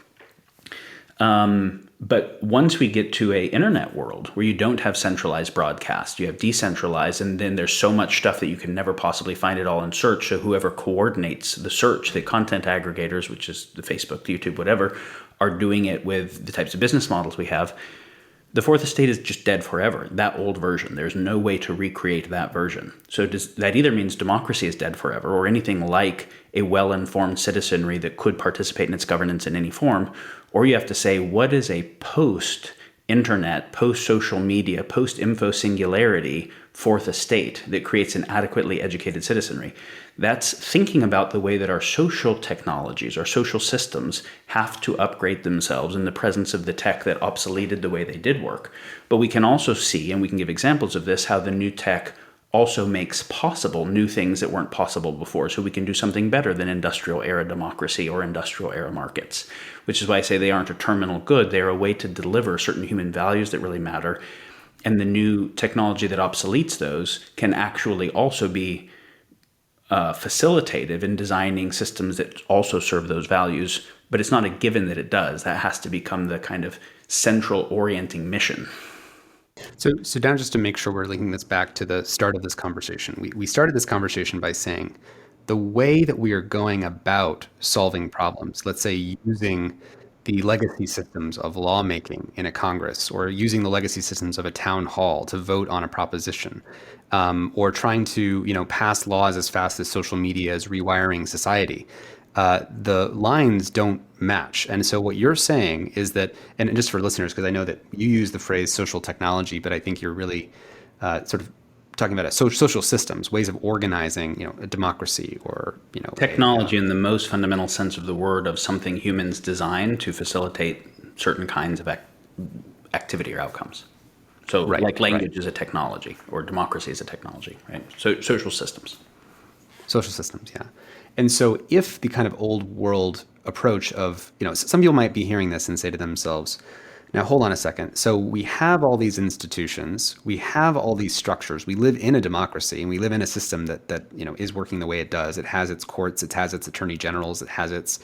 S2: But once we get to a internet world where you don't have centralized broadcast, you have decentralized, and then there's so much stuff that you can never possibly find it all in search. So whoever coordinates the search, the content aggregators, which is the Facebook, the YouTube, whatever, are doing it with the types of business models we have. The fourth estate is just dead forever, that old version. There's no way to recreate that version. So that either means democracy is dead forever, or anything like a well-informed citizenry that could participate in its governance in any form, or you have to say, what is a post-internet, post-social media, post-info singularity fourth estate that creates an adequately educated citizenry? That's thinking about the way that our social technologies, our social systems have to upgrade themselves in the presence of the tech that obsoleted the way they did work. But we can also see, and we can give examples of this, how the new tech also makes possible new things that weren't possible before. So we can do something better than industrial era democracy or industrial era markets, which is why I say they aren't a terminal good. They're a way to deliver certain human values that really matter. And the new technology that obsoletes those can actually also be facilitative in designing systems that also serve those values, but it's not a given that it does. That has to become the kind of central orienting mission.
S1: So now, just to make sure we're linking this back to the start of this conversation, we started this conversation by saying the way that we are going about solving problems, let's say using the legacy systems of lawmaking in a Congress, or using the legacy systems of a town hall to vote on a proposition, or trying to pass laws as fast as social media is rewiring society. The lines don't match. And so what you're saying is that, and just for listeners, because I know that you use the phrase social technology, but I think you're really sort of talking about social systems, ways of organizing, a democracy, or
S2: technology in the most fundamental sense of the word, of something humans design to facilitate certain kinds of activity or outcomes. So
S1: right,
S2: like language is a technology, or democracy is a technology, right? So social systems.
S1: Social systems, yeah. And so if the kind of old world approach of, some people might be hearing this and say to themselves, now hold on a second. So we have all these institutions, we have all these structures, we live in a democracy, and we live in a system that is working the way it does. It has its courts, it has its attorney generals, it has its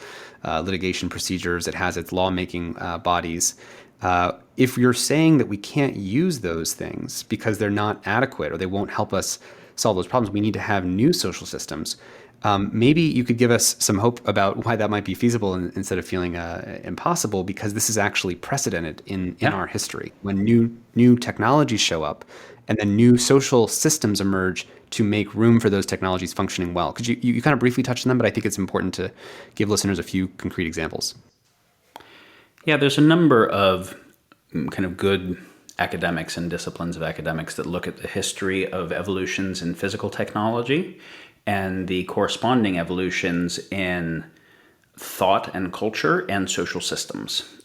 S1: litigation procedures, it has its lawmaking bodies. If you're saying that we can't use those things because they're not adequate or they won't help us solve those problems, we need to have new social systems. Maybe you could give us some hope about why that might be feasible instead of feeling impossible, because this is actually precedented in our history. When new technologies show up and then new social systems emerge to make room for those technologies functioning well. Could you kind of briefly touch on them, but I think it's important to give listeners a few concrete examples.
S2: Yeah, there's a number of kind of good academics and disciplines of academics that look at the history of evolutions in physical technology and the corresponding evolutions in thought and culture and social systems.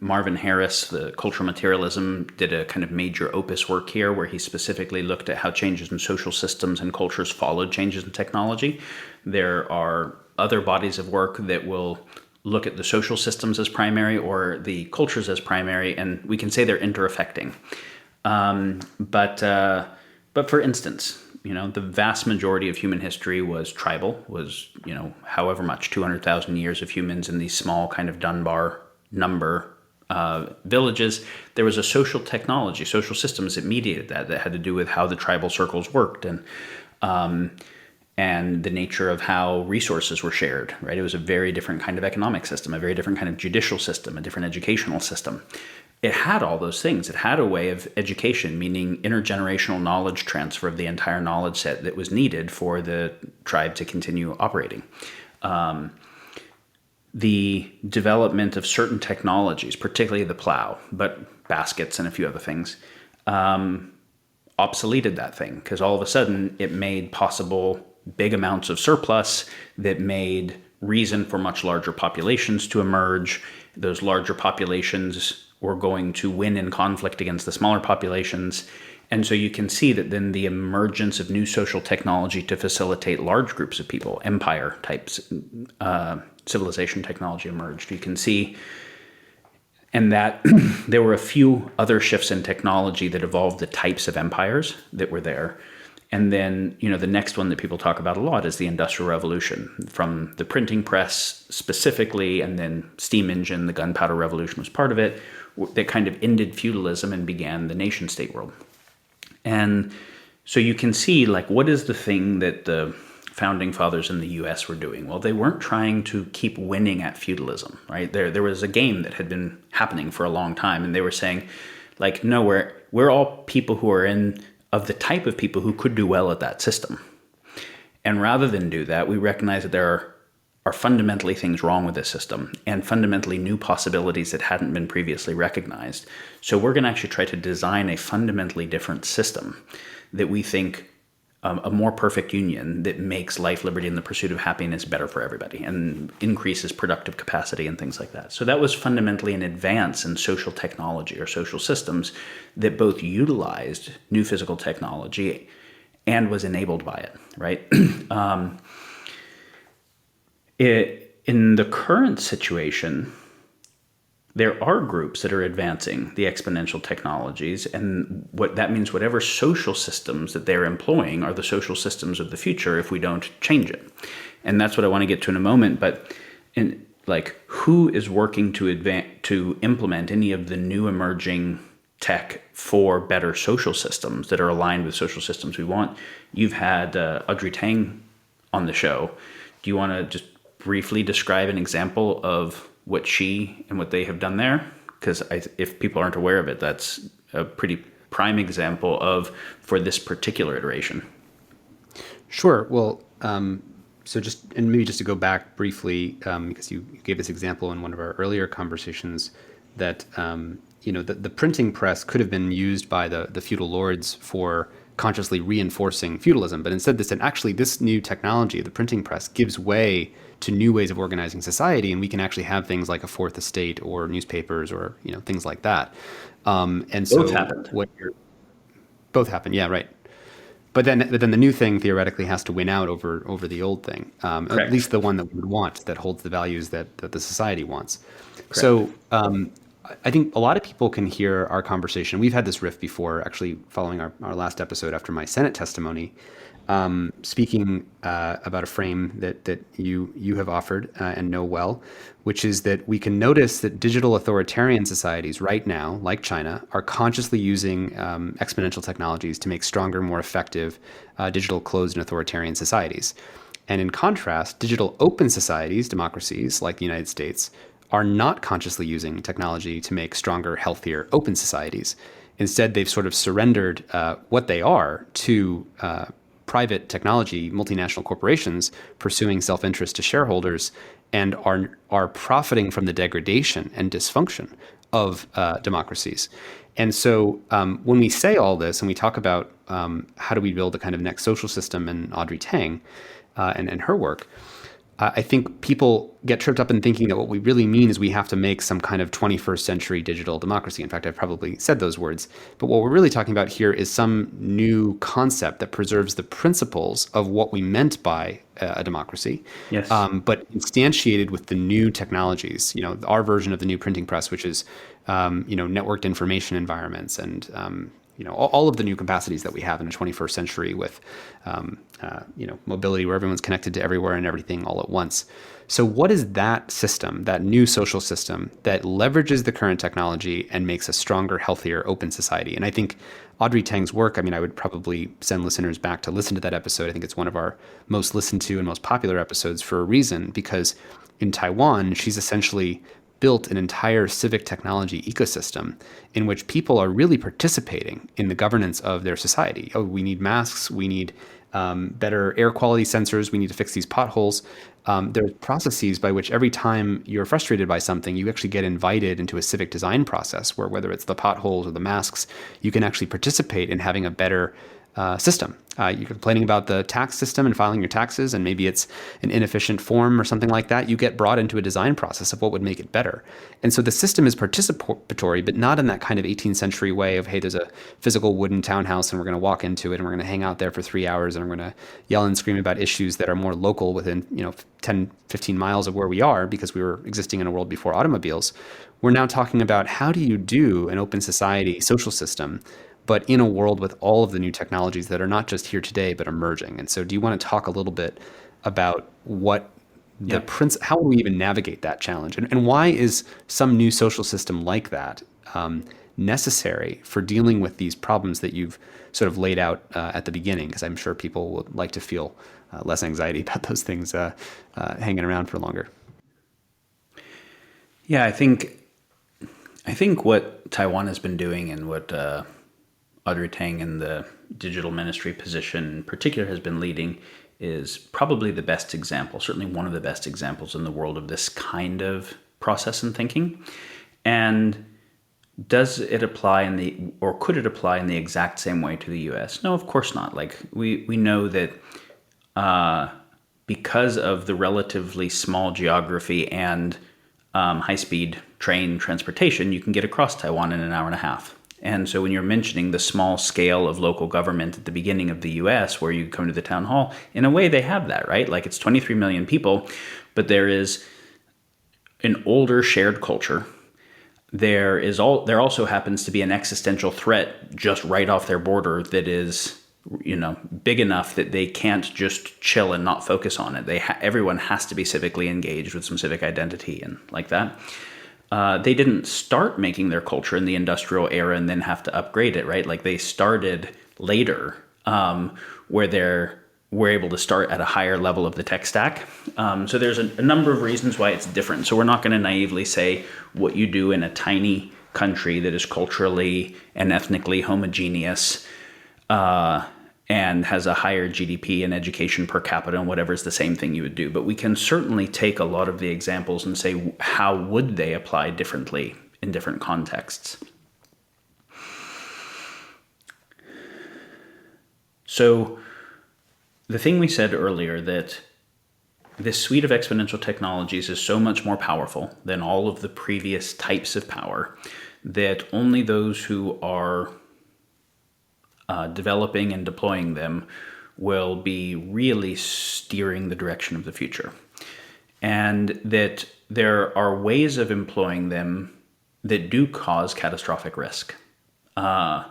S2: Marvin Harris, the cultural materialism, did a kind of major opus work here where he specifically looked at how changes in social systems and cultures followed changes in technology. There are other bodies of work that will look at the social systems as primary or the cultures as primary, and we can say they're interaffecting. But for instance, the vast majority of human history was tribal, was, however much, 200,000 years of humans in these small kind of Dunbar number villages. There was a social technology, social systems that mediated that had to do with how the tribal circles worked. and the nature of how resources were shared, right? It was a very different kind of economic system, a very different kind of judicial system, a different educational system. It had all those things. It had a way of education, meaning intergenerational knowledge transfer of the entire knowledge set that was needed for the tribe to continue operating. The development of certain technologies, particularly the plow, but baskets and a few other things, obsoleted that thing, because all of a sudden it made possible big amounts of surplus that made reason for much larger populations to emerge. Those larger populations were going to win in conflict against the smaller populations. And so you can see that then the emergence of new social technology to facilitate large groups of people, empire types, civilization technology emerged. You can see, and that there were a few other shifts in technology that evolved the types of empires that were there. And then, the next one that people talk about a lot is the Industrial Revolution, from the printing press specifically, and then steam engine, the gunpowder revolution was part of it, that kind of ended feudalism and began the nation state world. And so you can see, what is the thing that the founding fathers in the US were doing? Well, they weren't trying to keep winning at feudalism, right? There was a game that had been happening for a long time, and they were saying, no, we're all people who are of the type of people who could do well at that system. And rather than do that, we recognize that there are fundamentally things wrong with this system, and fundamentally new possibilities that hadn't been previously recognized. So we're going to actually try to design a fundamentally different system that we think a more perfect union that makes life, liberty, and the pursuit of happiness better for everybody and increases productive capacity and things like that. So that was fundamentally an advance in social technology or social systems that both utilized new physical technology and was enabled by it, right? In the current situation, there are groups that are advancing the exponential technologies, and what that means, whatever social systems that they're employing are the social systems of the future if we don't change it. And that's what I want to get to in a moment. But who is working to implement any of the new emerging tech for better social systems that are aligned with social systems we want? You've had Audrey Tang on the show. Do you want to just briefly describe an example of what she and what they have done there? Because if people aren't aware of it, that's a pretty prime example for this particular iteration.
S1: Sure. Well, so maybe just to go back briefly, because you gave this example in one of our earlier conversations, that the printing press could have been used by the feudal lords for consciously reinforcing feudalism, but instead this new technology, the printing press, gives way to new ways of organizing society, and we can actually have things like a fourth estate or newspapers or things like that. And so
S2: Both happened.
S1: Both happened, yeah, right. But then the new thing theoretically has to win out over the old thing, at least the one that we would want, that holds the values that the society wants. Correct. So I think a lot of people can hear our conversation. We've had this riff before, actually, following our last episode after my Senate testimony, speaking about a frame that you have offered and know well, which is that we can notice that digital authoritarian societies right now, like China, are consciously using exponential technologies to make stronger, more effective digital closed and authoritarian societies. And in contrast, digital open societies, democracies like the United States, are not consciously using technology to make stronger, healthier, open societies. Instead, they've sort of surrendered what they are to private technology, multinational corporations pursuing self-interest to shareholders, and are profiting from the degradation and dysfunction of democracies. And so when we say all this and we talk about how do we build the kind of next social system, and Audrey Tang and her work, I think people get tripped up in thinking that what we really mean is we have to make some kind of 21st century digital democracy. In fact, I've probably said those words. But what we're really talking about here is some new concept that preserves the principles of what we meant by a democracy,
S2: yes,
S1: but instantiated with the new technologies. Our version of the new printing press, which is networked information environments and all of the new capacities that we have in the 21st century with mobility, where everyone's connected to everywhere and everything all at once. So what is that system, that new social system that leverages the current technology and makes a stronger, healthier, open society? And I think Audrey Tang's work, I would probably send listeners back to listen to that episode. I think it's one of our most listened to and most popular episodes for a reason, because in Taiwan, she's essentially built an entire civic technology ecosystem in which people are really participating in the governance of their society. Oh, we need masks. We need better air quality sensors. We need to fix these potholes. There's processes by which every time you're frustrated by something, you actually get invited into a civic design process where, whether it's the potholes or the masks, you can actually participate in having a better system. You're complaining about the tax system and filing your taxes, and maybe it's an inefficient form or something like that. You get brought into a design process of what would make it better. And so the system is participatory, but not in that kind of 18th century way of, hey, there's a physical wooden townhouse and we're going to walk into it and we're going to hang out there for 3 hours and we're going to yell and scream about issues that are more local within 10, 15 miles of where we are, because we were existing in a world before automobiles. We're now talking about, how do you do an open society social system, but in a world with all of the new technologies that are not just here today, but emerging. And so do you want to talk a little bit about what how will we even navigate that challenge? And why is some new social system like that necessary for dealing with these problems that you've sort of laid out at the beginning? Because I'm sure people would like to feel less anxiety about those things hanging around for longer.
S2: Yeah, I think what Taiwan has been doing, and what Audrey Tang in the digital ministry position in particular has been leading, is probably the best example, certainly one of the best examples in the world of this kind of process and thinking. And does it apply or could it apply in the exact same way to the US? No, of course not. Like we know that because of the relatively small geography and high-speed train transportation, you can get across Taiwan in an hour and a half. And so when you're mentioning the small scale of local government at the beginning of the US, where you come to the town hall, in a way they have that, right? Like, it's 23 million people, but there is an older shared culture. There also happens to be an existential threat just right off their border that is, big enough that they can't just chill and not focus on it. Everyone has to be civically engaged with some civic identity and like that. They didn't start making their culture in the industrial era and then have to upgrade it, right? Like, they started later, where we're able to start at a higher level of the tech stack. So there's a number of reasons why it's different. So we're not going to naively say what you do in a tiny country that is culturally and ethnically homogeneous and has a higher GDP and education per capita and whatever is the same thing you would do. But we can certainly take a lot of the examples and say, how would they apply differently in different contexts? So the thing we said earlier, that this suite of exponential technologies is so much more powerful than all of the previous types of power, that only those who are developing and deploying them will be really steering the direction of the future. And that there are ways of employing them that do cause catastrophic risk. And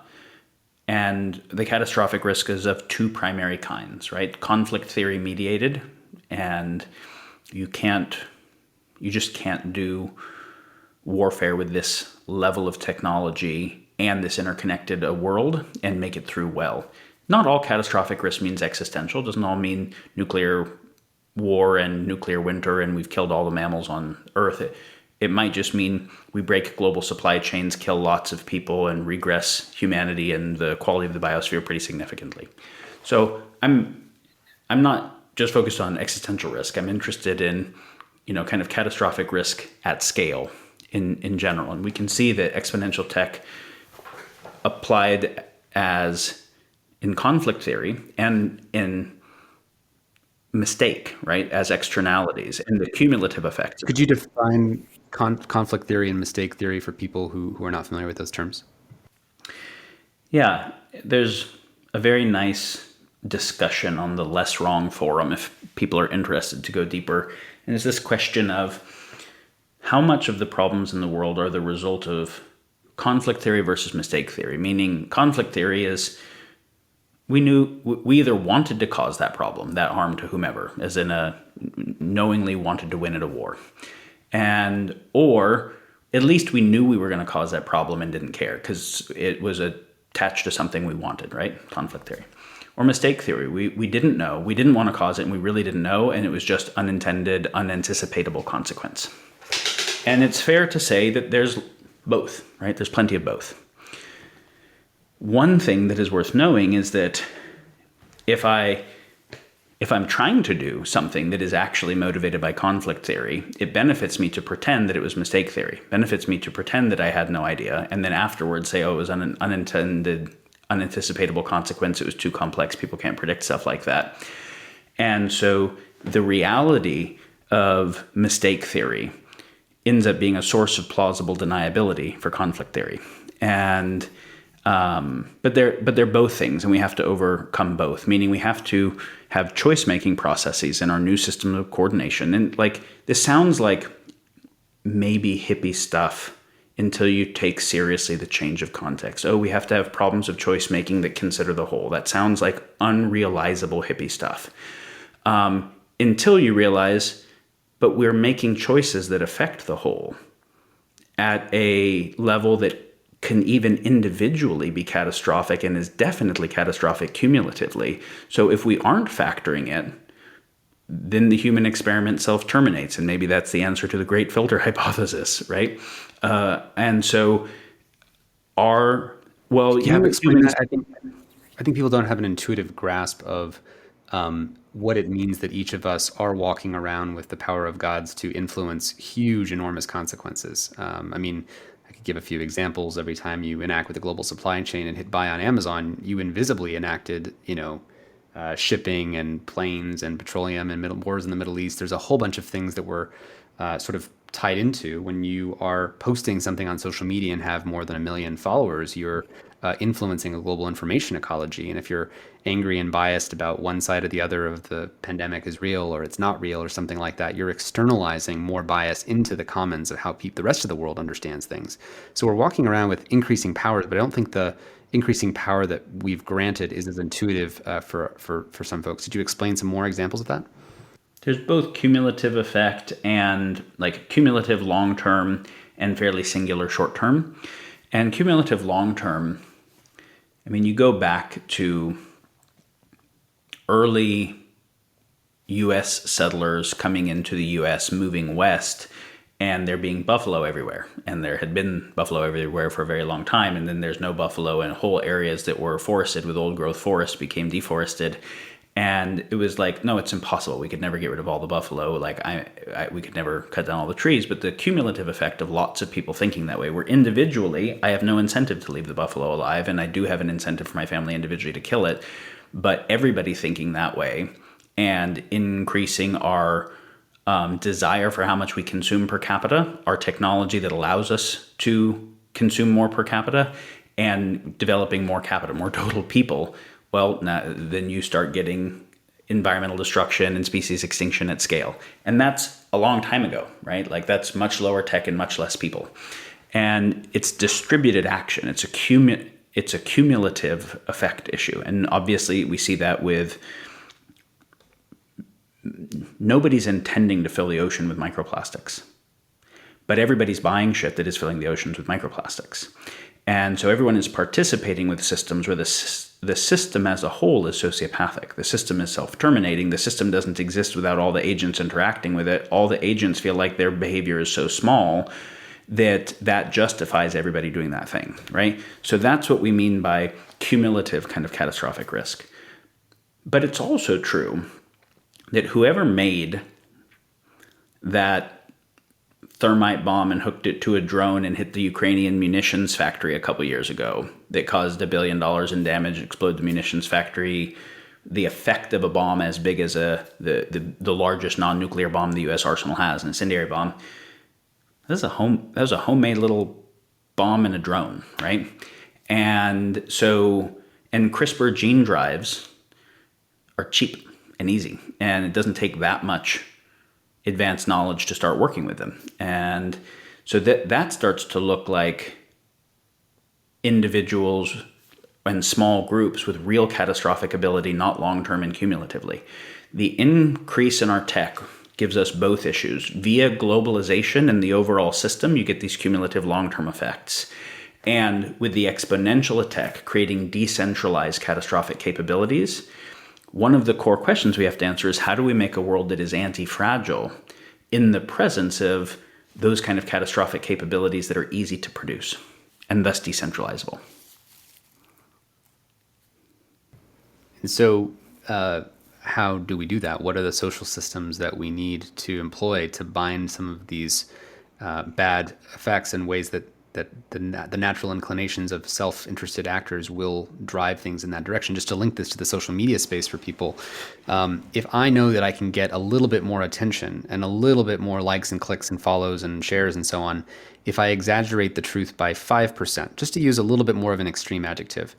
S2: the catastrophic risk is of two primary kinds, right? Conflict theory mediated, and you just can't do warfare with this level of technology and this interconnected world and make it through well. Not all catastrophic risk means existential. It doesn't all mean nuclear war and nuclear winter and we've killed all the mammals on Earth. It might just mean we break global supply chains, kill lots of people, and regress humanity and the quality of the biosphere pretty significantly. So I'm not just focused on existential risk. I'm interested in, kind of catastrophic risk at scale in general. And we can see that exponential tech applied as in conflict theory and in mistake, right, as externalities and the cumulative effects.
S1: Could you define conflict theory and mistake theory for people who are not familiar with those terms?
S2: Yeah, there's a very nice discussion on the Less Wrong forum if people are interested to go deeper. And it's this question of how much of the problems in the world are the result of conflict theory versus mistake theory, meaning conflict theory is we either wanted to cause that problem, that harm to whomever, as in knowingly wanted to win at a war, or at least we knew we were going to cause that problem and didn't care because it was attached to something we wanted, right? Conflict theory. Or mistake theory. We didn't know. We didn't want to cause it, and we really didn't know, and it was just unintended, unanticipatable consequence. And it's fair to say that there's both, right? There's plenty of both. One thing that is worth knowing is that if I'm trying to do something that is actually motivated by conflict theory, it benefits me to pretend that it was mistake theory. Benefits me to pretend that I had no idea, and then afterwards say, oh, it was an unintended, unanticipatable consequence. It was too complex. People can't predict stuff like that. And so the reality of mistake theory ends up being a source of plausible deniability for conflict theory. And but they're both things, and we have to overcome both. Meaning we have to have choice-making processes in our new system of coordination. And like this sounds like maybe hippie stuff until you take seriously the change of context. Oh, we have to have problems of choice-making that consider the whole. That sounds like unrealizable hippie stuff. Until you realize, but we're making choices that affect the whole at a level that can even individually be catastrophic and is definitely catastrophic cumulatively. So if we aren't factoring it, then the human experiment self-terminates, and maybe that's the answer to the great filter hypothesis, right? And so
S1: explain that? I think people don't have an intuitive grasp of what it means that each of us are walking around with the power of gods to influence huge, enormous consequences. I could give a few examples. Every time you enact with the global supply chain and hit buy on Amazon, you invisibly enacted, shipping and planes and petroleum and wars in the Middle East. There's a whole bunch of things that were sort of tied into when you are posting something on social media and have more than 1 million followers. You're influencing a global information ecology. And if you're angry and biased about one side or the other of the pandemic is real or it's not real or something like that, you're externalizing more bias into the commons of how the rest of the world understands things. So we're walking around with increasing powers, but I don't think the increasing power that we've granted is as intuitive for some folks. Did you explain some more examples of that?
S2: There's both cumulative effect and like cumulative long-term and fairly singular short-term. And cumulative long-term, you go back to early U.S. settlers coming into the U.S., moving west, and there being buffalo everywhere. And there had been buffalo everywhere for a very long time, and then there's no buffalo, and whole areas that were forested with old growth forests became deforested. And it was like, no, it's impossible. We could never get rid of all the buffalo. Like we could never cut down all the trees. But the cumulative effect of lots of people thinking that way, where individually, I have no incentive to leave the buffalo alive, and I do have an incentive for my family individually to kill it. But everybody thinking that way and increasing our desire for how much we consume per capita, our technology that allows us to consume more per capita, and developing more capita, more total people. Well, then you start getting environmental destruction and species extinction at scale. And that's a long time ago, right? Like that's much lower tech and much less people. And it's distributed action. It's a cumulative effect issue. And obviously we see that with nobody's intending to fill the ocean with microplastics, but everybody's buying shit that is filling the oceans with microplastics. And so everyone is participating with systems where the system as a whole is sociopathic. The system is self-terminating. The system doesn't exist without all the agents interacting with it. All the agents feel like their behavior is so small that justifies everybody doing that thing, right? So that's what we mean by cumulative kind of catastrophic risk. But it's also true that whoever made that thermite bomb and hooked it to a drone and hit the Ukrainian munitions factory a couple years ago that caused $1 billion in damage, explode the munitions factory, the effect of a bomb as big as the largest non-nuclear bomb the U.S. arsenal has, an incendiary bomb. That was a homemade little bomb in a drone, right? And CRISPR gene drives are cheap and easy, and it doesn't take that much advanced knowledge to start working with them. And so that starts to look like individuals and small groups with real catastrophic ability, not long-term and cumulatively. The increase in our tech gives us both issues. Via globalization and the overall system, you get these cumulative long-term effects. And with the exponential tech creating decentralized catastrophic capabilities, one of the core questions we have to answer is how do we make a world that is anti-fragile in the presence of those kind of catastrophic capabilities that are easy to produce and thus decentralizable?
S1: And so how do we do that? What are the social systems that we need to employ to bind some of these bad effects in ways that the natural inclinations of self-interested actors will drive things in that direction? Just to link this to the social media space for people, if I know that I can get a little bit more attention and a little bit more likes and clicks and follows and shares and so on, if I exaggerate the truth by 5%, just to use a little bit more of an extreme adjective,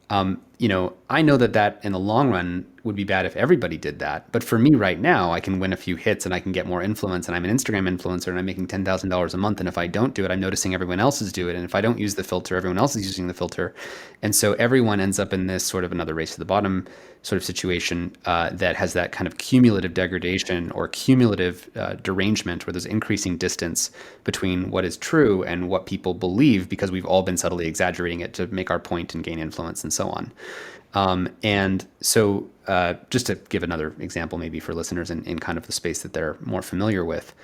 S1: I know that in the long run would be bad if everybody did that. But for me right now, I can win a few hits and I can get more influence, and I'm an Instagram influencer and I'm making $10,000 a month. And if I don't do it, I'm noticing everyone else is doing it. And if I don't use the filter, everyone else is using the filter. And so everyone ends up in this sort of another race to the bottom sort of situation that has that kind of cumulative degradation or cumulative derangement where there's increasing distance between what is true and what people believe because we've all been subtly exaggerating it to make our point and gain influence and so on. And so just to give another example maybe for listeners in kind of the space that they're more familiar with.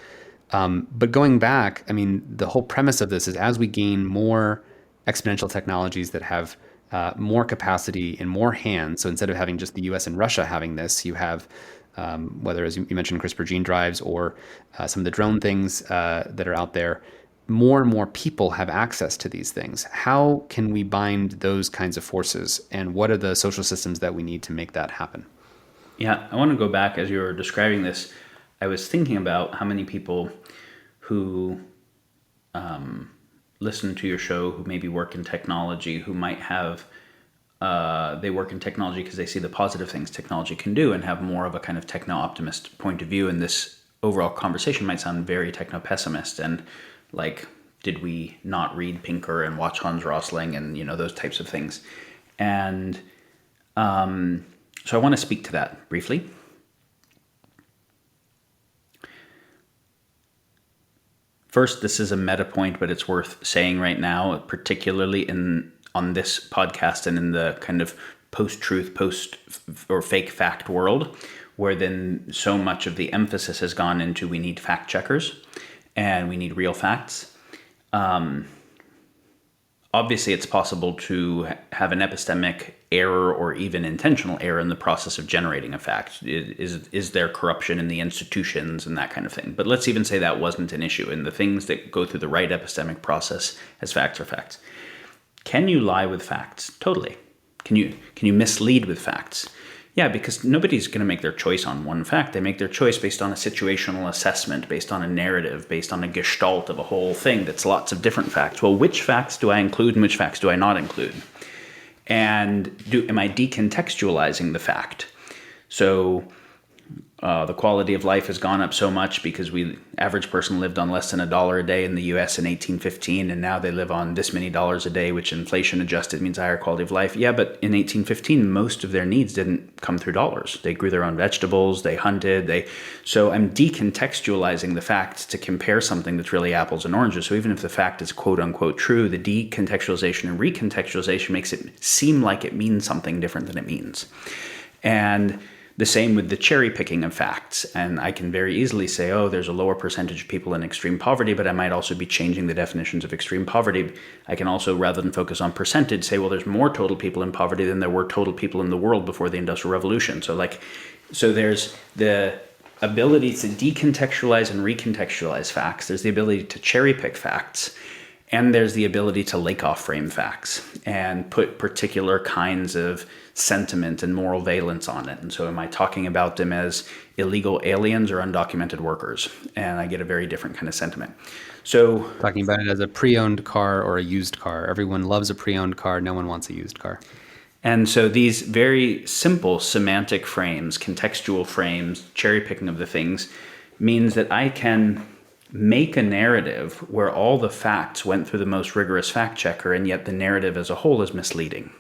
S1: But going back, I mean, the whole premise of this is as we gain more exponential technologies that have more capacity in more hands. So instead of having just the US and Russia having this, you have whether, as you mentioned, CRISPR gene drives or some of the drone things that are out there, more and more people have access to these things. How can we bind those kinds of forces? And what are the social systems that we need to make that happen?
S2: Yeah, I want to go back as you were describing this. I was thinking about how many people who listen to your show, who maybe work in technology, who might have, they work in technology because they see the positive things technology can do and have more of a kind of techno-optimist point of view. And this overall conversation might sound very techno-pessimist and like, did we not read Pinker and watch Hans Rosling and, those types of things. And so I want to speak to that briefly. First, this is a meta point, but it's worth saying right now, particularly on this podcast and in the kind of post-truth, or fake fact world, where then so much of the emphasis has gone into we need fact checkers and we need real facts. Obviously, it's possible to have an epistemic error or even intentional error in the process of generating a fact. Is there corruption in the institutions and that kind of thing? But let's even say that wasn't an issue, and the things that go through the right epistemic process as facts are facts. Can you lie with facts? Totally. Can you mislead with facts? Yeah, because nobody's going to make their choice on one fact. They make their choice based on a situational assessment, based on a narrative, based on a gestalt of a whole thing that's lots of different facts. Well, which facts do I include and which facts do I not include? And am I decontextualizing the fact? So the quality of life has gone up so much because average person lived on less than $1 a day in the US in 1815, and now they live on this many dollars a day, which inflation adjusted means higher quality of life. Yeah, but in 1815, most of their needs didn't come through dollars. They grew their own vegetables, they hunted, so I'm decontextualizing the facts to compare something that's really apples and oranges. So even if the fact is quote unquote true, the decontextualization and recontextualization makes it seem like it means something different than it means. And the same with the cherry picking of facts. And I can very easily say, oh, there's a lower percentage of people in extreme poverty, but I might also be changing the definitions of extreme poverty. I can also, rather than focus on percentage, say, well, there's more total people in poverty than there were total people in the world before the Industrial Revolution. So there's the ability to decontextualize and recontextualize facts. There's the ability to cherry pick facts. And there's the ability to Lakoff frame facts and put particular kinds of sentiment and moral valence on it. And so am I talking about them as illegal aliens or undocumented workers? And I get a very different kind of sentiment. So
S1: talking about it as a pre-owned car or a used car. Everyone loves a pre-owned car. No one wants a used car.
S2: And so these very simple semantic frames, contextual frames, cherry picking of the things means that I can make a narrative where all the facts went through the most rigorous fact checker, and yet the narrative as a whole is misleading.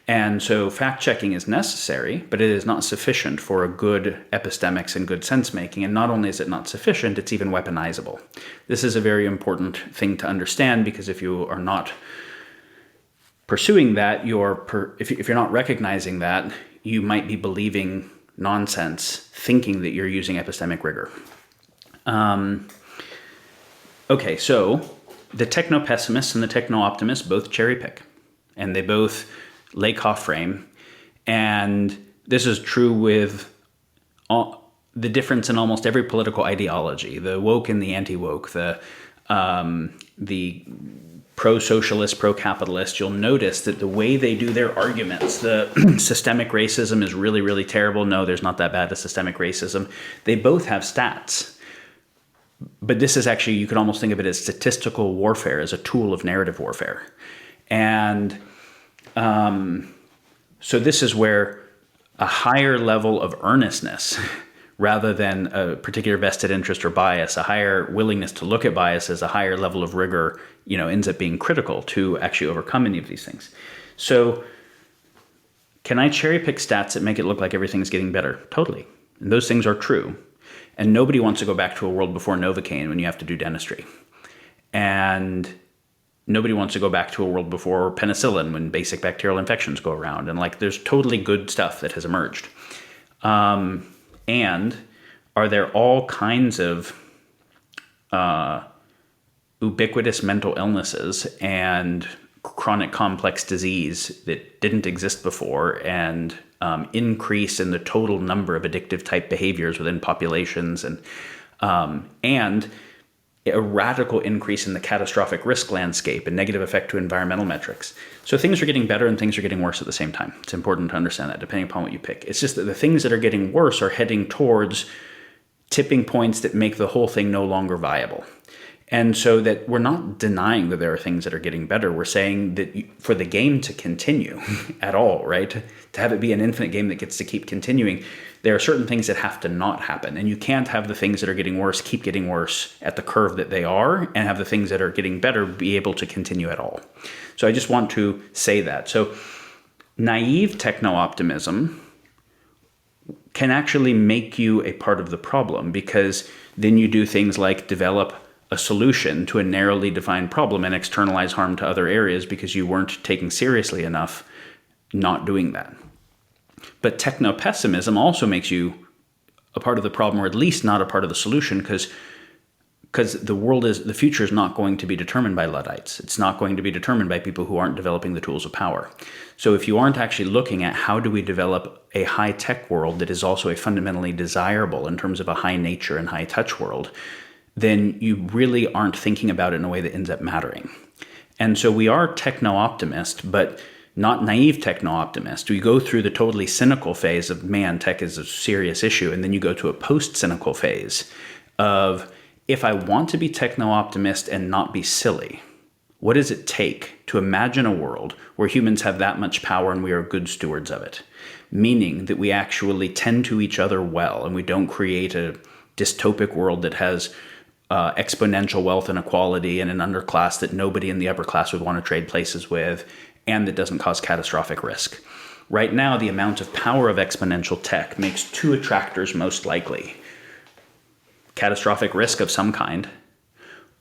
S2: And so fact checking is necessary, but it is not sufficient for a good epistemics and good sense making. And not only is it not sufficient, it's even weaponizable. This is a very important thing to understand, because if you are not pursuing that, if you're not recognizing that, you might be believing nonsense, thinking that you're using epistemic rigor. Okay, so the techno-pessimists and the techno-optimists both cherry pick, and they both lay frame. And this is true with the difference in almost every political ideology, the woke and the anti-woke, the pro-socialist, pro-capitalist. You'll notice that the way they do their arguments, the systemic racism is really, really terrible. No, there's not that bad as systemic racism. They both have stats. But this is actually, you could almost think of it as statistical warfare, as a tool of narrative warfare. And so this is where a higher level of earnestness, rather than a particular vested interest or bias, a higher willingness to look at biases, a higher level of rigor, ends up being critical to actually overcome any of these things. So can I cherry pick stats that make it look like everything's getting better? Totally. And those things are true. And nobody wants to go back to a world before Novocaine when you have to do dentistry. And nobody wants to go back to a world before penicillin when basic bacterial infections go around. And there's totally good stuff that has emerged. And are there all kinds of ubiquitous mental illnesses and chronic complex disease that didn't exist before, and increase in the total number of addictive type behaviors within populations, and a radical increase in the catastrophic risk landscape and negative effect to environmental metrics. So things are getting better and things are getting worse at the same time. It's important to understand that, depending upon what you pick. It's just that the things that are getting worse are heading towards tipping points that make the whole thing no longer viable. And so that we're not denying that there are things that are getting better. We're saying that for the game to continue at all, right? To have it be an infinite game that gets to keep continuing, there are certain things that have to not happen. And you can't have the things that are getting worse keep getting worse at the curve that they are, and have the things that are getting better be able to continue at all. So I just want to say that. So naive techno-optimism can actually make you a part of the problem, because then you do things like develop a solution to a narrowly defined problem and externalize harm to other areas because you weren't taking seriously enough not doing that. But techno-pessimism also makes you a part of the problem, or at least not a part of the solution, because the future is not going to be determined by Luddites. It's not going to be determined by people who aren't developing the tools of power. So if you aren't actually looking at how do we develop a high-tech world that is also a fundamentally desirable in terms of a high-nature and high-touch world, then you really aren't thinking about it in a way that ends up mattering. And so we are techno-optimist, but not naive techno-optimist. We go through the totally cynical phase of, man, tech is a serious issue. And then you go to a post-cynical phase of, if I want to be techno-optimist and not be silly, what does it take to imagine a world where humans have that much power and we are good stewards of it? Meaning that we actually tend to each other well, and we don't create a dystopic world that has exponential wealth inequality and an underclass that nobody in the upper class would want to trade places with, and that doesn't cause catastrophic risk. Right now, the amount of power of exponential tech makes two attractors most likely: catastrophic risk of some kind,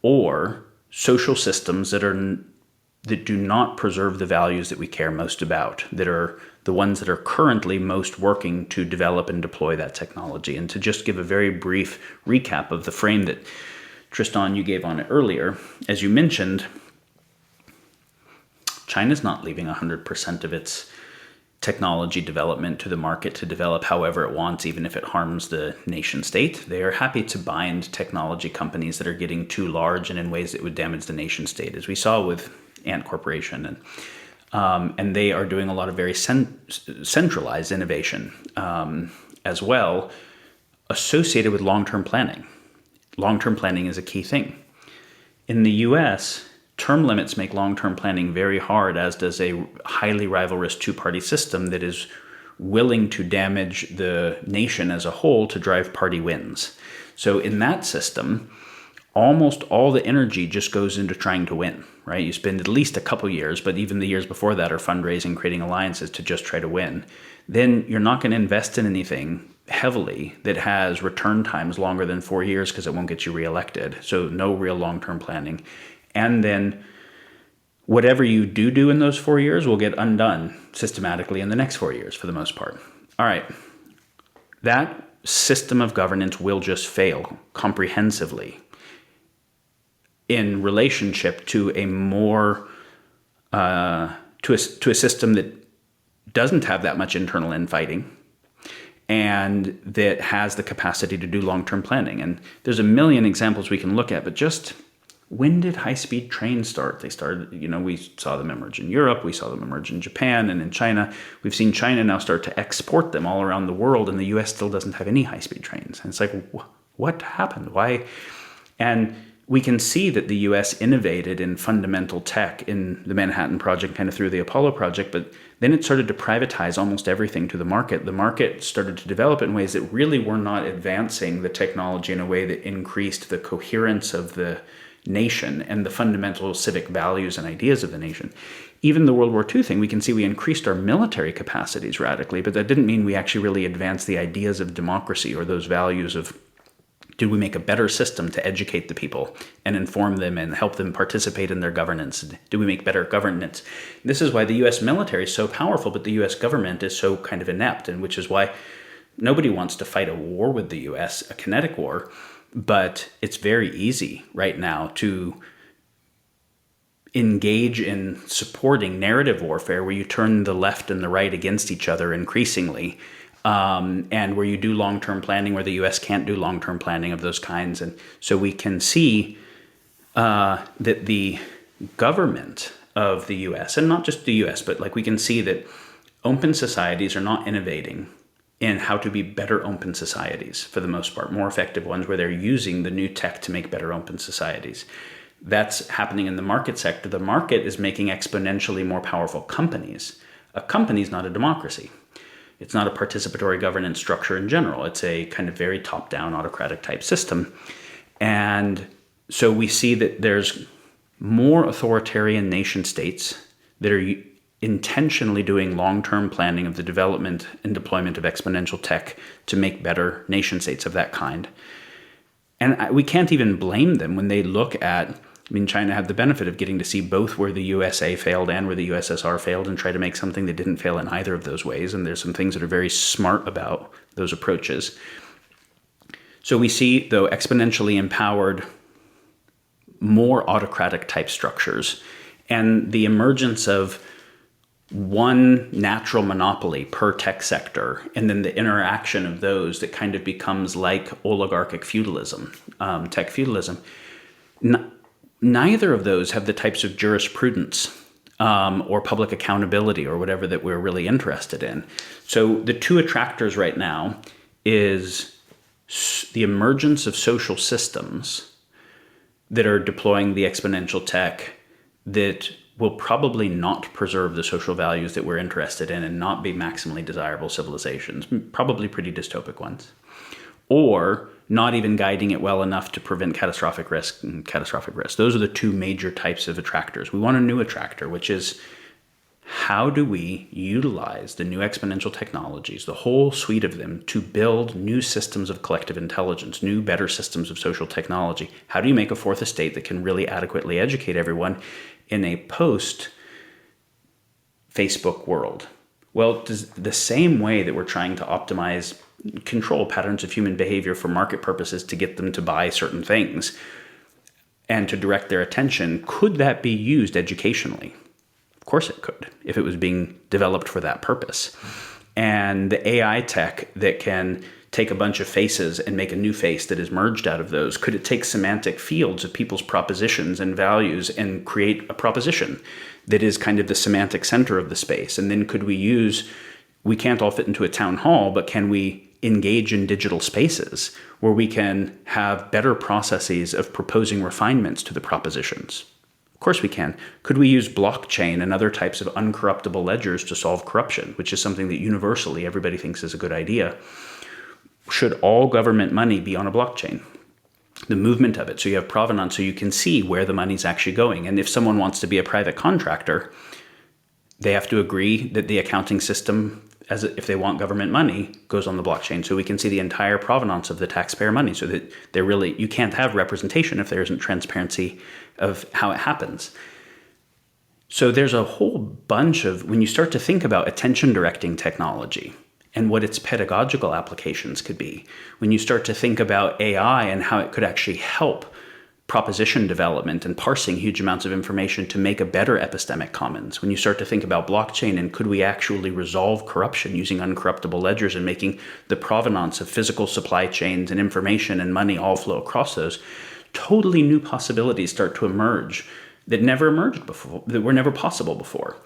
S2: or social systems that do not preserve the values that we care most about, that are the ones that are currently most working to develop and deploy that technology. And to just give a very brief recap of the frame that Tristan, you gave on it earlier, as you mentioned, China's not leaving 100% of its technology development to the market to develop however it wants, even if it harms the nation state. They are happy to bind technology companies that are getting too large and in ways that would damage the nation state, as we saw with Ant Corporation. And they are doing a lot of very centralized innovation as well, associated with long-term planning. Long-term planning is a key thing. In the US, term limits make long-term planning very hard, as does a highly rivalrous two-party system that is willing to damage the nation as a whole to drive party wins. So in that system, almost all the energy just goes into trying to win, right? You spend at least a couple years, but even the years before that are fundraising, creating alliances to just try to win. Then you're not going to invest in anything heavily that has return times longer than 4 years because it won't get you reelected. So no real long-term planning. And then whatever you do in those 4 years will get undone systematically in the next 4 years for the most part. All right. That system of governance will just fail comprehensively in relationship to a more to a system that doesn't have that much internal infighting and that has the capacity to do long-term planning. And there's a million examples we can look at, but just when did high-speed trains start? They started, we saw them emerge in Europe, we saw them emerge in Japan and in China. We've seen China now start to export them all around the world, and the US still doesn't have any high-speed trains. And it's like, what happened? Why? And we can see that the US innovated in fundamental tech in the Manhattan Project, kind of through the Apollo Project, but then it started to privatize almost everything to the market. The market started to develop in ways that really were not advancing the technology in a way that increased the coherence of the nation and the fundamental civic values and ideas of the nation. Even the World War II thing, we can see we increased our military capacities radically, but that didn't mean we actually really advanced the ideas of democracy or those values of, did we make a better system to educate the people and inform them and help them participate in their governance? Do we make better governance? This is why the US military is so powerful, but the US government is so kind of inept, and which is why nobody wants to fight a war with the US, a kinetic war, but it's very easy right now to engage in supporting narrative warfare where you turn the left and the right against each other increasingly. And where you do long-term planning where the U.S. can't do long-term planning of those kinds. And so we can see that the government of the U.S., and not just the U.S., but like we can see that open societies are not innovating in how to be better open societies for the most part, more effective ones where they're using the new tech to make better open societies. That's happening in the market sector. The market is making exponentially more powerful companies. A company is not a democracy. It's not a participatory governance structure in general. It's a kind of very top-down autocratic type system. And so we see that there's more authoritarian nation states that are intentionally doing long-term planning of the development and deployment of exponential tech to make better nation states of that kind. And we can't even blame them when they look at, China had the benefit of getting to see both where the USA failed and where the USSR failed and try to make something that didn't fail in either of those ways. And there's some things that are very smart about those approaches. So we see, though, exponentially empowered, more autocratic type structures and the emergence of one natural monopoly per tech sector, and then the interaction of those that kind of becomes like oligarchic feudalism, tech feudalism. Neither of those have the types of jurisprudence or public accountability or whatever that we're really interested in. So the two attractors right now is the emergence of social systems that are deploying the exponential tech that will probably not preserve the social values that we're interested in and not be maximally desirable civilizations, probably pretty dystopic ones, or not even guiding it well enough to prevent catastrophic risk and catastrophic risk. Those are the two major types of attractors. We want a new attractor, which is how do we utilize the new exponential technologies, the whole suite of them, to build new systems of collective intelligence, new, better systems of social technology? How do you make a fourth estate that can really adequately educate everyone in a post-Facebook world? Well, the same way that we're trying to optimize control patterns of human behavior for market purposes to get them to buy certain things and to direct their attention, could that be used educationally? Of course it could, if it was being developed for that purpose. And the AI tech that can take a bunch of faces and make a new face that is merged out of those, could it take semantic fields of people's propositions and values and create a proposition that is kind of the semantic center of the space? And then could we can't all fit into a town hall, but can we engage in digital spaces where we can have better processes of proposing refinements to the propositions? Of course we can. Could we use blockchain and other types of uncorruptible ledgers to solve corruption, which is something that universally everybody thinks is a good idea? Should all government money be on a blockchain? the movement of it. So you have provenance, so you can see where the money's actually going. And if someone wants to be a private contractor, they have to agree that the accounting system, if they want government money, goes on the blockchain. So we can see the entire provenance of the taxpayer money, so that you can't have representation if there isn't transparency of how it happens. So there's a whole bunch of, when you start to think about attention directing technology and what its pedagogical applications could be, when you start to think about AI and how it could actually help proposition development and parsing huge amounts of information to make a better epistemic commons, when you start to think about blockchain and could we actually resolve corruption using uncorruptible ledgers and making the provenance of physical supply chains and information and money all flow across those, totally new possibilities start to emerge that never emerged before, that were never possible before.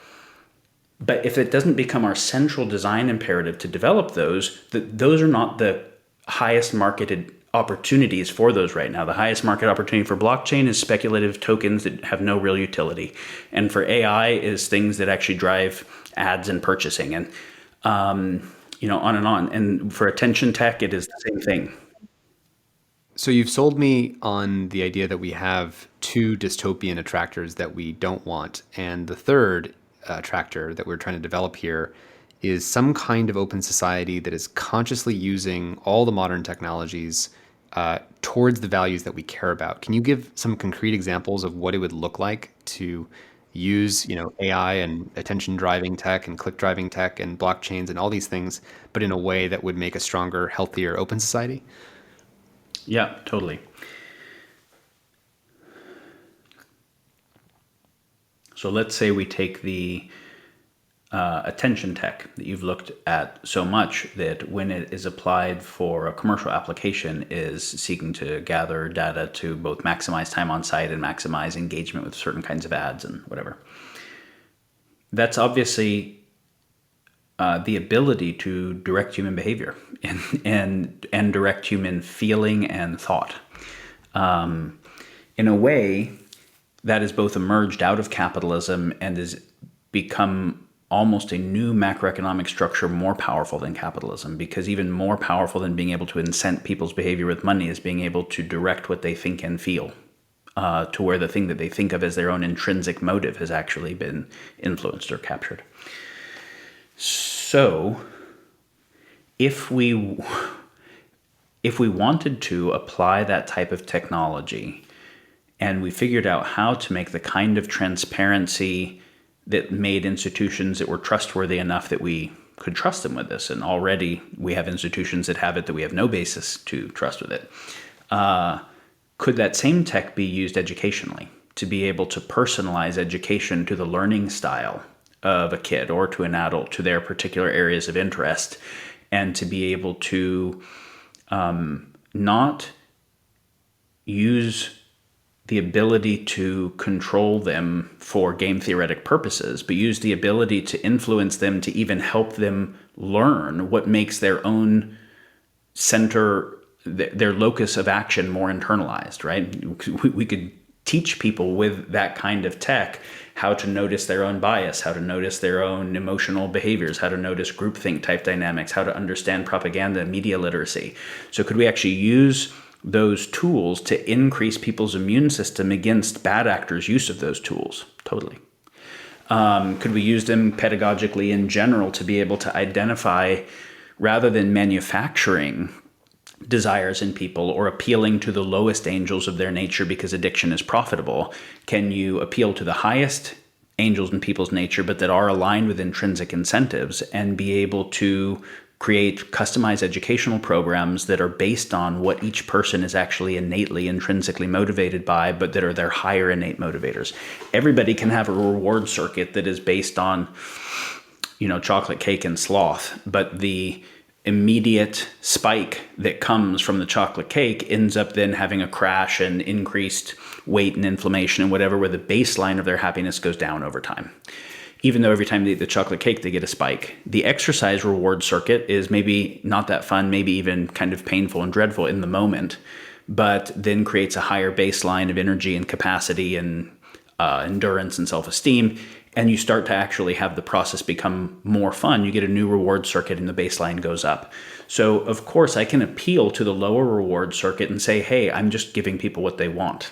S2: But if it doesn't become our central design imperative to develop those, those are not the highest marketed opportunities for those right now. The highest market opportunity for blockchain is speculative tokens that have no real utility. And for AI is things that actually drive ads and purchasing and, on and on. And for attention tech, it is the same thing.
S1: So you've sold me on the idea that we have two dystopian attractors that we don't want. And the third attractor that we're trying to develop here is some kind of open society that is consciously using all the modern technologies towards the values that we care about. Can you give some concrete examples of what it would look like to use, AI and attention driving tech and click driving tech and blockchains and all these things, but in a way that would make a stronger, healthier, open society?
S2: Yeah, totally. So let's say we take the attention tech that you've looked at so much that when it is applied for a commercial application is seeking to gather data to both maximize time on site and maximize engagement with certain kinds of ads and whatever. That's obviously the ability to direct human behavior and direct human feeling and thought. In a way, that has both emerged out of capitalism and has become almost a new macroeconomic structure more powerful than capitalism, because even more powerful than being able to incent people's behavior with money is being able to direct what they think and feel to where the thing that they think of as their own intrinsic motive has actually been influenced or captured. So if we wanted to apply that type of technology and we figured out how to make the kind of transparency that made institutions that were trustworthy enough that we could trust them with this, and already we have institutions that have it that we have no basis to trust with it, could that same tech be used educationally to be able to personalize education to the learning style of a kid or to an adult, to their particular areas of interest, and to be able to not use the ability to control them for game theoretic purposes, but use the ability to influence them to even help them learn what makes their own center, their locus of action more internalized, right? We could teach people with that kind of tech how to notice their own bias, how to notice their own emotional behaviors, how to notice groupthink type dynamics, how to understand propaganda and media literacy. So could we actually use those tools to increase people's immune system against bad actors' use of those tools? Totally. Could we use them pedagogically in general to be able to identify, rather than manufacturing desires in people or appealing to the lowest angels of their nature because addiction is profitable, can you appeal to the highest angels in people's nature but that are aligned with intrinsic incentives and be able to create customized educational programs that are based on what each person is actually innately, intrinsically motivated by, but that are their higher innate motivators? Everybody can have a reward circuit that is based on, chocolate cake and sloth, but the immediate spike that comes from the chocolate cake ends up then having a crash and increased weight and inflammation and whatever, where the baseline of their happiness goes down over time. Even though every time they eat the chocolate cake, they get a spike. The exercise reward circuit is maybe not that fun, maybe even kind of painful and dreadful in the moment, but then creates a higher baseline of energy and capacity and endurance and self-esteem. and you start to actually have the process become more fun, you get a new reward circuit and the baseline goes up. So of course I can appeal to the lower reward circuit and say, hey, I'm just giving people what they want.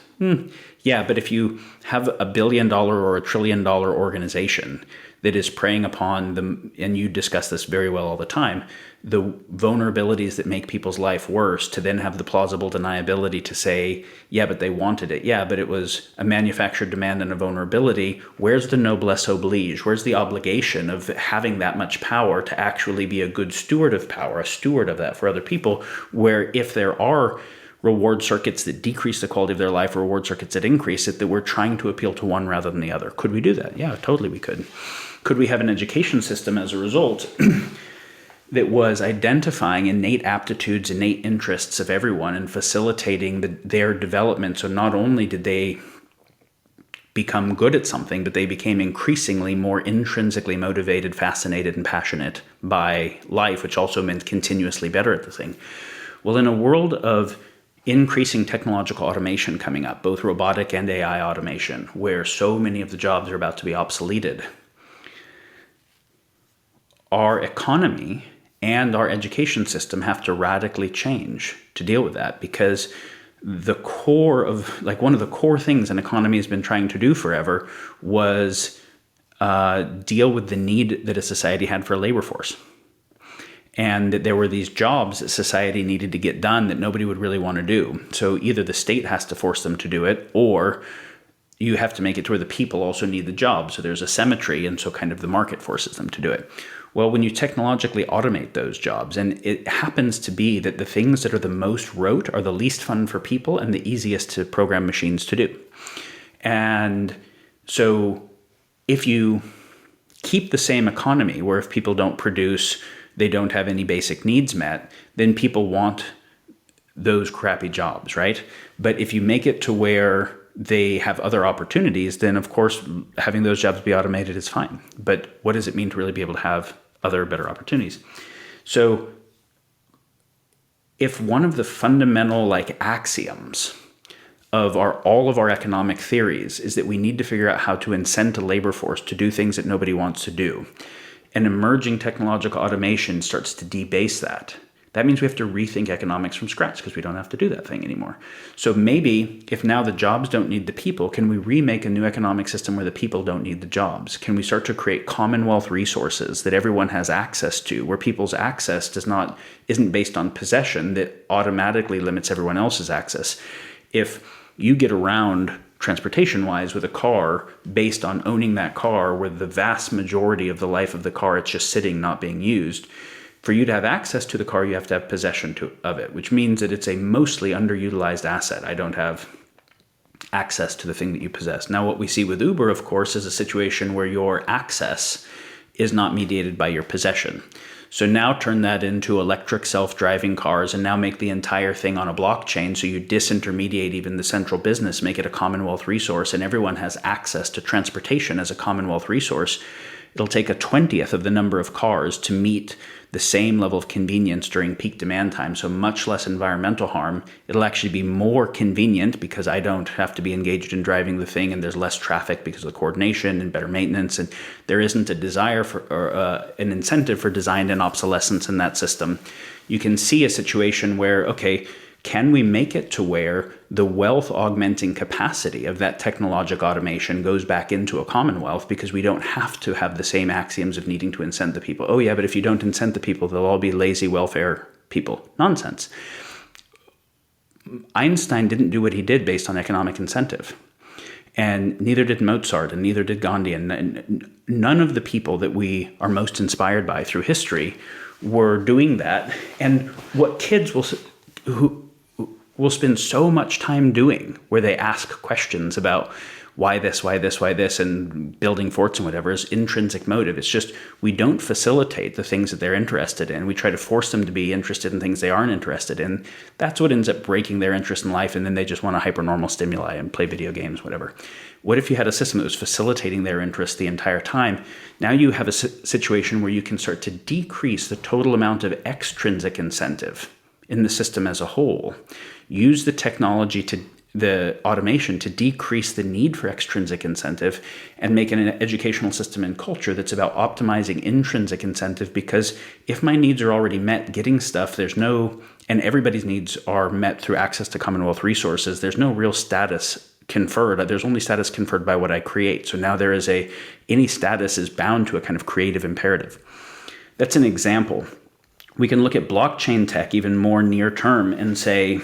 S2: Yeah, but if you have $1 billion or $1 trillion organization that is preying upon them, and you discuss this very well all the time, the vulnerabilities that make people's life worse, to then have the plausible deniability to say, yeah, but they wanted it. Yeah, but it was a manufactured demand and a vulnerability. Where's the noblesse oblige? Where's the obligation of having that much power to actually be a good steward of power, a steward of that for other people, where if there are reward circuits that decrease the quality of their life, or reward circuits that increase it, that we're trying to appeal to one rather than the other? Could we do that? Yeah, totally we could. Could we have an education system as a result that was identifying innate aptitudes, innate interests of everyone and facilitating their development? So not only did they become good at something, but they became increasingly more intrinsically motivated, fascinated, and passionate by life, which also meant continuously better at the thing. Well, in a world of increasing technological automation coming up, both robotic and AI automation, where so many of the jobs are about to be obsoleted, our economy and our education system have to radically change to deal with that, because the core of, like, one of the core things an economy has been trying to do forever was deal with the need that a society had for a labor force. And that there were these jobs that society needed to get done that nobody would really want to do. So either the state has to force them to do it, or you have to make it to where the people also need the job. So there's a symmetry, and so kind of the market forces them to do it. Well, when you technologically automate those jobs, and it happens to be that the things that are the most rote are the least fun for people and the easiest to program machines to do. And so if you keep the same economy, where if people don't produce, they don't have any basic needs met, then people want those crappy jobs, right? But if you make it to where they have other opportunities, then of course having those jobs be automated is fine. But what does it mean to really be able to have other better opportunities? So if one of the fundamental axioms of all of our economic theories is that we need to figure out how to incent a labor force to do things that nobody wants to do, and emerging technological automation starts to debase that, that means we have to rethink economics from scratch, because we don't have to do that thing anymore. So maybe if now the jobs don't need the people, can we remake a new economic system where the people don't need the jobs? Can we start to create commonwealth resources that everyone has access to, where people's access isn't based on possession that automatically limits everyone else's access? If you get around transportation-wise with a car based on owning that car, where the vast majority of the life of the car, it's just sitting, not being used, for you to have access to the car, you have to have possession of it, which means that it's a mostly underutilized asset. I don't have access to the thing that you possess. Now, what we see with Uber, of course, is a situation where your access is not mediated by your possession. So now turn that into electric self-driving cars, and now make the entire thing on a blockchain, so you disintermediate even the central business, make it a commonwealth resource, and everyone has access to transportation as a commonwealth resource. It'll take 1/20th of the number of cars to meet the same level of convenience during peak demand time, so much less environmental harm. It'll actually be more convenient because I don't have to be engaged in driving the thing, and there's less traffic because of the coordination and better maintenance, and there isn't a desire for or an incentive for design and obsolescence in that system. You can see a situation where, okay, can we make it to where the wealth augmenting capacity of that technological automation goes back into a commonwealth, because we don't have to have the same axioms of needing to incent the people? Oh yeah, but if you don't incent the people, they'll all be lazy welfare people. Nonsense. Einstein didn't do what he did based on economic incentive. And neither did Mozart, and neither did Gandhi. And none of the people that we are most inspired by through history were doing that. And what kids will spend so much time doing, where they ask questions about why this, and building forts and whatever, is intrinsic motive. It's just we don't facilitate the things that they're interested in. We try to force them to be interested in things they aren't interested in. That's what ends up breaking their interest in life, and then they just want a hypernormal stimuli and play video games, whatever. What if you had a system that was facilitating their interest the entire time? Now you have a situation where you can start to decrease the total amount of extrinsic incentive in the system as a whole. Use the technology the automation to decrease the need for extrinsic incentive and make an educational system and culture that's about optimizing intrinsic incentive. Because if my needs are already met getting stuff, and everybody's needs are met through access to Commonwealth resources, there's no real status conferred. There's only status conferred by what I create. So now any status is bound to a kind of creative imperative. That's an example. We can look at blockchain tech even more near term and say,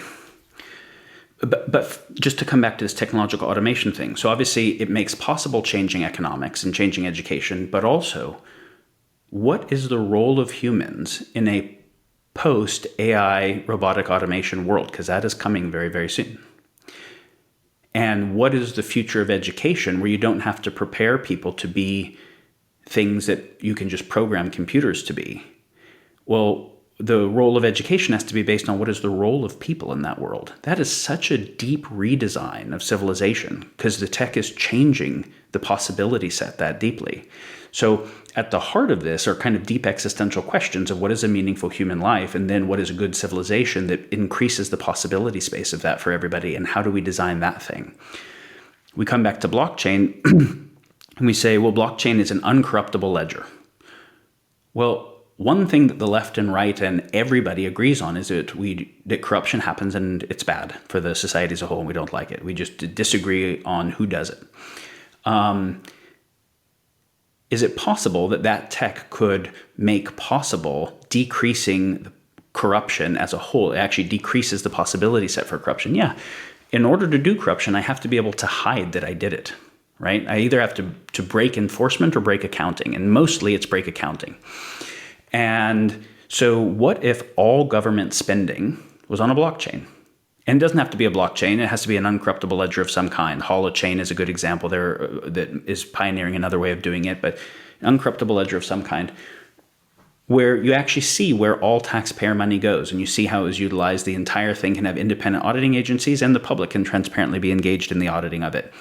S2: but just to come back to this technological automation thing. So obviously it makes possible changing economics and changing education, but also what is the role of humans in a post-AI robotic automation world? Because that is coming very, very soon. And what is the future of education where you don't have to prepare people to be things that you can just program computers to be? Well, the role of education has to be based on what is the role of people in that world. That is such a deep redesign of civilization because the tech is changing the possibility set that deeply. So at the heart of this are kind of deep existential questions of what is a meaningful human life, and then what is a good civilization that increases the possibility space of that for everybody, and how do we design that thing? We come back to blockchain and we say, well, blockchain is an uncorruptible ledger. Well, one thing that the left and right and everybody agrees on is that corruption happens and it's bad for the society as a whole and we don't like it. We just disagree on who does it. Is it possible that tech could make possible decreasing corruption as a whole? It actually decreases the possibility set for corruption. Yeah. In order to do corruption, I have to be able to hide that I did it, right? I either have to break enforcement or break accounting, and mostly it's break accounting. And so what if all government spending was on a blockchain? And it doesn't have to be a blockchain. It has to be an uncorruptible ledger of some kind. Holochain is a good example there that is pioneering another way of doing it, but an uncorruptible ledger of some kind where you actually see where all taxpayer money goes and you see how it was utilized. The entire thing can have independent auditing agencies and the public can transparently be engaged in the auditing of it.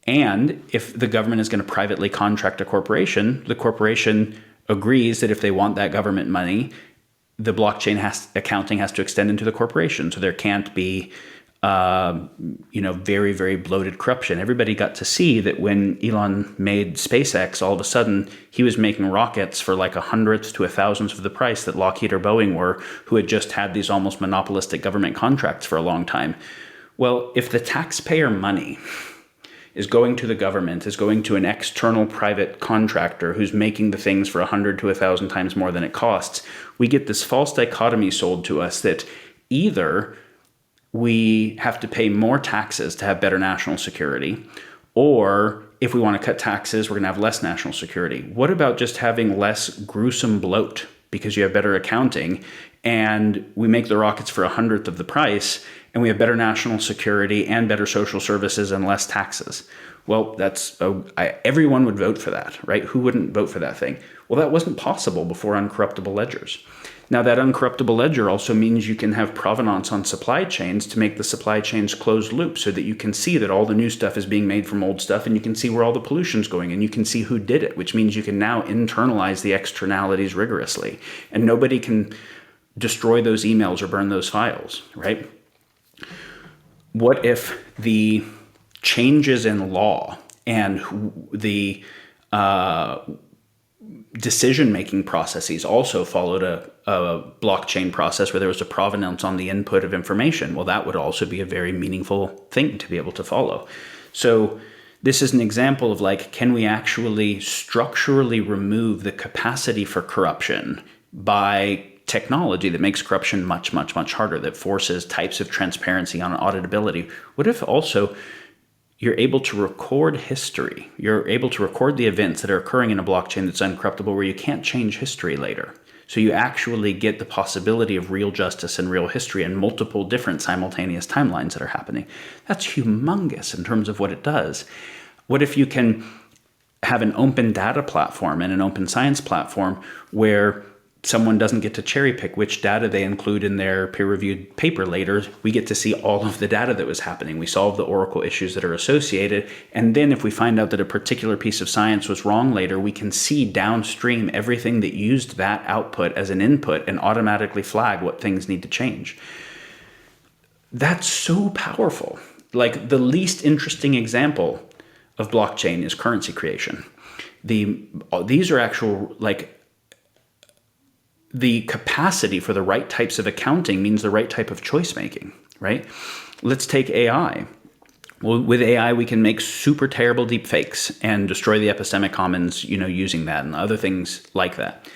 S2: And if the government is going to privately contract a corporation, the corporation agrees that if they want that government money, the blockchain accounting has to extend into the corporation. So there can't be, very, very bloated corruption. Everybody got to see that when Elon made SpaceX, all of a sudden he was making rockets for like 100th to 1,000th of the price that Lockheed or Boeing were, who had just had these almost monopolistic government contracts for a long time. Well, if the taxpayer money is going to the government, is going to an external private contractor who's making the things for 100 to 1,000 times more than it costs, we get this false dichotomy sold to us that either we have to pay more taxes to have better national security, or if we want to cut taxes, we're going to have less national security. What about just having less gruesome bloat because you have better accounting and we make the rockets for 100th of the price and we have better national security and better social services and less taxes? Well, everyone would vote for that, right? Who wouldn't vote for that thing? Well, that wasn't possible before uncorruptible ledgers. Now, that uncorruptible ledger also means you can have provenance on supply chains to make the supply chains closed loop so that you can see that all the new stuff is being made from old stuff and you can see where all the pollution's going and you can see who did it, which means you can now internalize the externalities rigorously and nobody can destroy those emails or burn those files, right? What if the changes in law and the decision-making processes also followed a blockchain process where there was a provenance on the input of information? Well, that would also be a very meaningful thing to be able to follow. So this is an example of can we actually structurally remove the capacity for corruption by technology that makes corruption much, much, much harder, that forces types of transparency on auditability? What if also you're able to record history? You're able to record the events that are occurring in a blockchain that's uncorruptible where you can't change history later. So you actually get the possibility of real justice and real history and multiple different simultaneous timelines that are happening. That's humongous in terms of what it does. What if you can have an open data platform and an open science platform where someone doesn't get to cherry pick which data they include in their peer-reviewed paper later? We get to see all of the data that was happening. We solve the oracle issues that are associated. And then if we find out that a particular piece of science was wrong later, we can see downstream everything that used that output as an input and automatically flag what things need to change. That's so powerful. Like the least interesting example of blockchain is currency creation. These are actual, like, the capacity for the right types of accounting means the right type of choice making, right? Let's take AI. Well, with AI, we can make super terrible deep fakes and destroy the epistemic commons, using that and other things like that.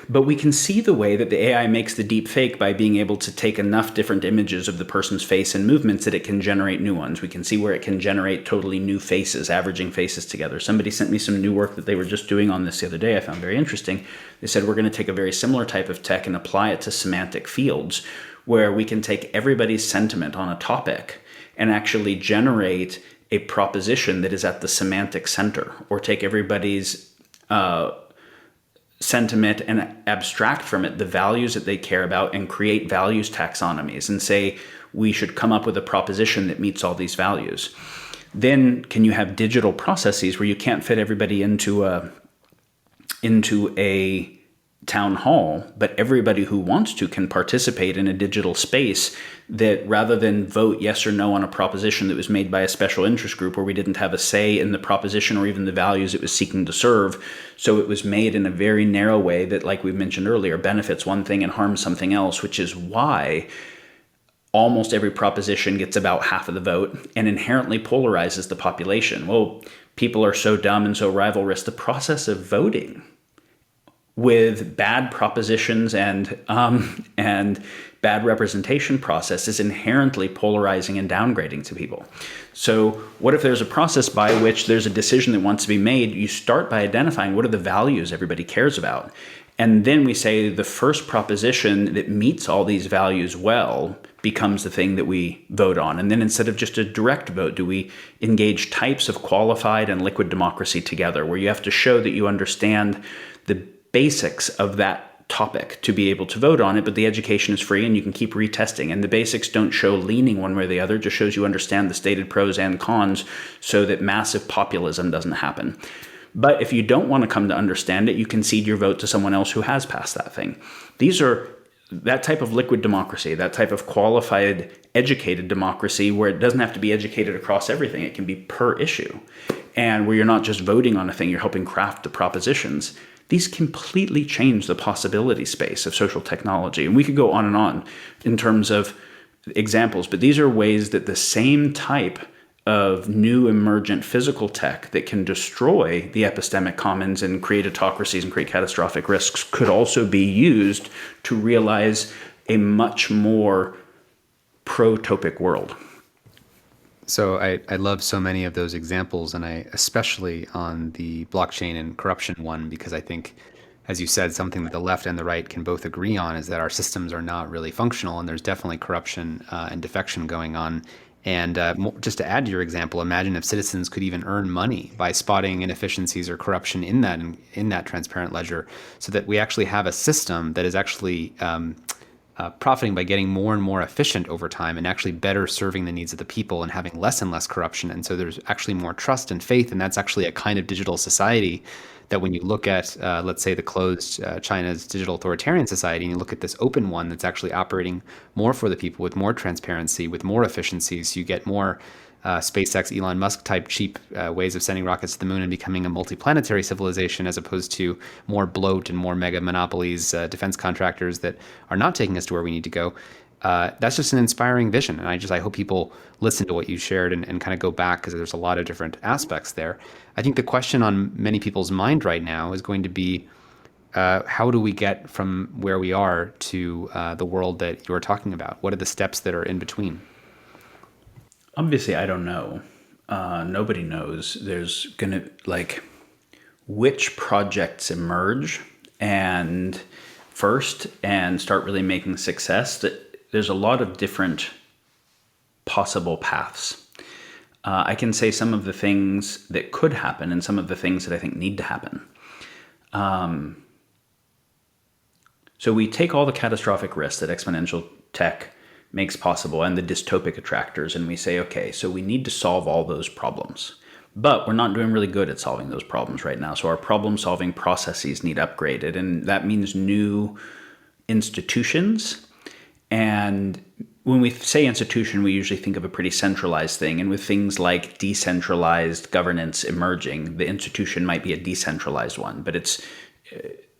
S2: But we can see the way that the AI makes the deep fake by being able to take enough different images of the person's face and movements that it can generate new ones. We can see where it can generate totally new faces, averaging faces together. Somebody sent me some new work that they were just doing on this the other day I found very interesting. They said we're going to take a very similar type of tech and apply it to semantic fields, where we can take everybody's sentiment on a topic and actually generate a proposition that is at the semantic center, or take everybody's sentiment and abstract from it the values that they care about and create values taxonomies and say we should come up with a proposition that meets all these values. Then can you have digital processes where you can't fit everybody into a town hall, but everybody who wants to can participate in a digital space, that rather than vote yes or no on a proposition that was made by a special interest group where we didn't have a say in the proposition or even the values it was seeking to serve. So it was made in a very narrow way that, like we mentioned earlier, benefits one thing and harms something else, which is why almost every proposition gets about half of the vote and inherently polarizes the population. Well, people are so dumb and so rivalrous. The process of voting with bad propositions and bad representation process is inherently polarizing and downgrading to people. So what if there's a process by which there's a decision that wants to be made? You start by identifying what are the values everybody cares about. And then we say the first proposition that meets all these values well becomes the thing that we vote on. And then instead of just a direct vote, do we engage types of qualified and liquid democracy together, where you have to show that you understand the basics of that topic to be able to vote on it, but the education is free and you can keep retesting. And the basics don't show leaning one way or the other, just shows you understand the stated pros and cons so that massive populism doesn't happen. But if you don't want to come to understand it, you can cede your vote to someone else who has passed that thing. These are that type of liquid democracy, that type of qualified, educated democracy, where it doesn't have to be educated across everything. It can be per issue. And where you're not just voting on a thing, you're helping craft the propositions. These completely change the possibility space of social technology. And we could go on in terms of examples, but these are ways that the same type of new emergent physical tech that can destroy the epistemic commons and create autocracies and create catastrophic risks could also be used to realize a much more protopic world.
S1: So I love so many of those examples, and I especially on the blockchain and corruption one, because I think, as you said, something that the left and the right can both agree on is that our systems are not really functional, and there's definitely corruption and defection going on. And just to add to your example, imagine if citizens could even earn money by spotting inefficiencies or corruption in that transparent ledger, so that we actually have a system that is actually profiting by getting more and more efficient over time and actually better serving the needs of the people and having less and less corruption. And so there's actually more trust and faith. And that's actually a kind of digital society that when you look at, let's say, the closed China's digital authoritarian society, and you look at this open one that's actually operating more for the people with more transparency, with more efficiencies, you get more SpaceX, Elon Musk type cheap ways of sending rockets to the moon and becoming a multiplanetary civilization, as opposed to more bloat and more mega monopolies, defense contractors that are not taking us to where we need to go. That's just an inspiring vision. And I hope people listen to what you shared and kind of go back, because there's a lot of different aspects there. I think the question on many people's mind right now is going to be, how do we get from where we are to the world that you're talking about? What are the steps that are in between?
S2: Obviously, I don't know. Nobody knows. There's going to, like, which projects emerge and first and start really making success. There's a lot of different possible paths. I can say some of the things that could happen and some of the things that I think need to happen. So we take all the catastrophic risks that exponential tech makes possible and the dystopic attractors, and we say, okay, so we need to solve all those problems. But we're not doing really good at solving those problems right now. So our problem-solving processes need upgraded, and that means new institutions and when we say institution, we usually think of a pretty centralized thing. And with things like decentralized governance emerging, the institution might be a decentralized one, but it's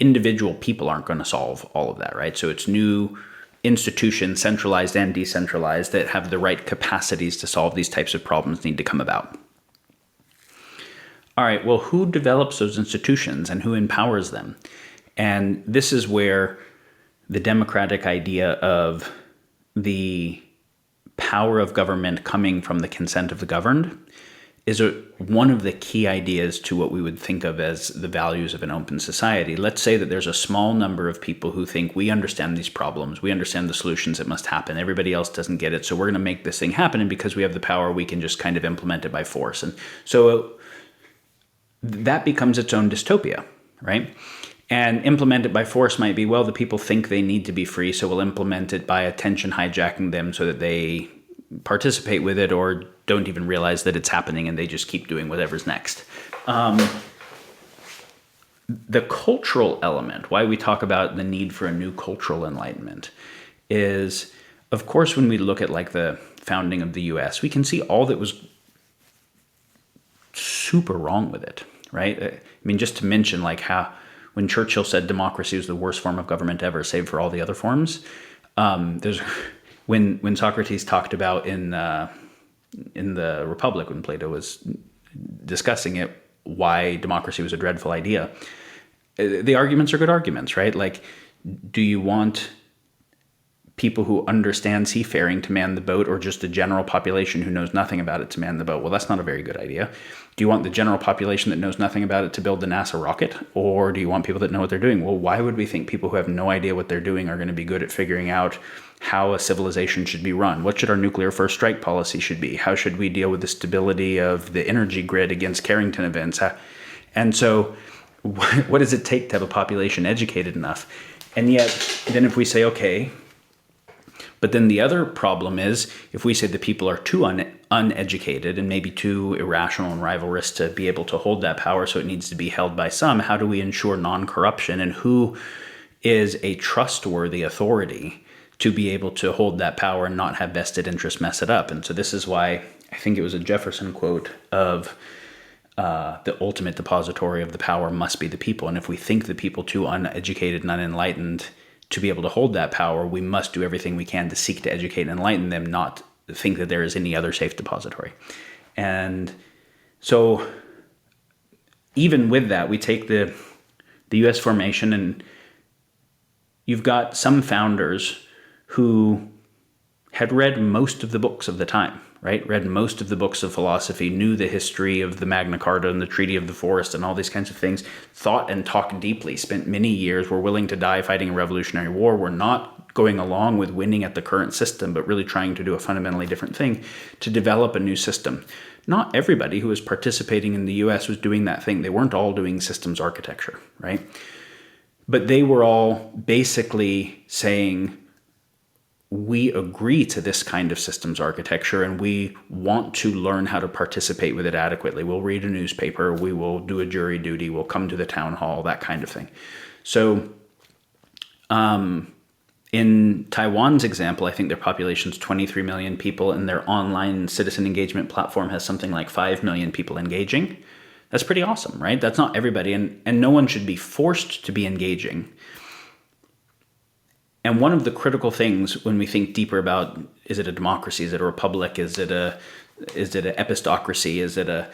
S2: individual people aren't going to solve all of that, right? So it's new institutions, centralized and decentralized, that have the right capacities to solve these types of problems need to come about. All right, well, who develops those institutions and who empowers them? And this is where the democratic idea of the power of government coming from the consent of the governed is one of the key ideas to what we would think of as the values of an open society. Let's say that there's a small number of people who think we understand these problems, we understand the solutions that must happen, everybody else doesn't get it, so we're going to make this thing happen, and because we have the power, we can just kind of implement it by force. And so that becomes its own dystopia, right? And implement it by force might be, well, the people think they need to be free, so we'll implement it by attention hijacking them so that they participate with it or don't even realize that it's happening and they just keep doing whatever's next. The cultural element, why we talk about the need for a new cultural enlightenment, is, of course, when we look at like the founding of the US, we can see all that was super wrong with it, right? I mean, just to mention like how when Churchill said democracy was the worst form of government ever, save for all the other forms, there's when Socrates talked about in the Republic, when Plato was discussing it, why democracy was a dreadful idea. The arguments are good arguments, right? Like, do you want people who understand seafaring to man the boat, or just the general population who knows nothing about it to man the boat? Well, that's not a very good idea. Do you want the general population that knows nothing about it to build the NASA rocket? Or do you want people that know what they're doing? Well, why would we think people who have no idea what they're doing are going to be good at figuring out how a civilization should be run? What should our nuclear first strike policy should be? How should we deal with the stability of the energy grid against Carrington events? And so what does it take to have a population educated enough? And yet, then if we say, okay, but then the other problem is, if we say the people are too uneducated and maybe too irrational and rivalrous to be able to hold that power, so it needs to be held by some, how do we ensure non-corruption? And who is a trustworthy authority to be able to hold that power and not have vested interests mess it up? And so this is why I think it was a Jefferson quote of the ultimate depository of the power must be the people. And if we think the people too uneducated and unenlightened to be able to hold that power, we must do everything we can to seek to educate and enlighten them, not think that there is any other safe depository. And so even with that, we take the US formation, and you've got some founders who had read most of the books of the time, right? Read most of the books of philosophy, knew the history of the Magna Carta and the Treaty of the Forest and all these kinds of things, thought and talked deeply, spent many years, were willing to die fighting a revolutionary war, were not going along with winning at the current system, but really trying to do a fundamentally different thing, to develop a new system. Not everybody who was participating in the US was doing that thing. They weren't all doing systems architecture, right? But they were all basically saying, we agree to this kind of systems architecture and we want to learn how to participate with it adequately. We'll read a newspaper, we will do a jury duty, we'll come to the town hall, that kind of thing. So in Taiwan's example, I think their population's 23 million people and their online citizen engagement platform has something like 5 million people engaging. That's pretty awesome, right? That's not everybody, and no one should be forced to be engaging. And one of the critical things when we think deeper about, is it a democracy, is it a republic, is it an epistocracy,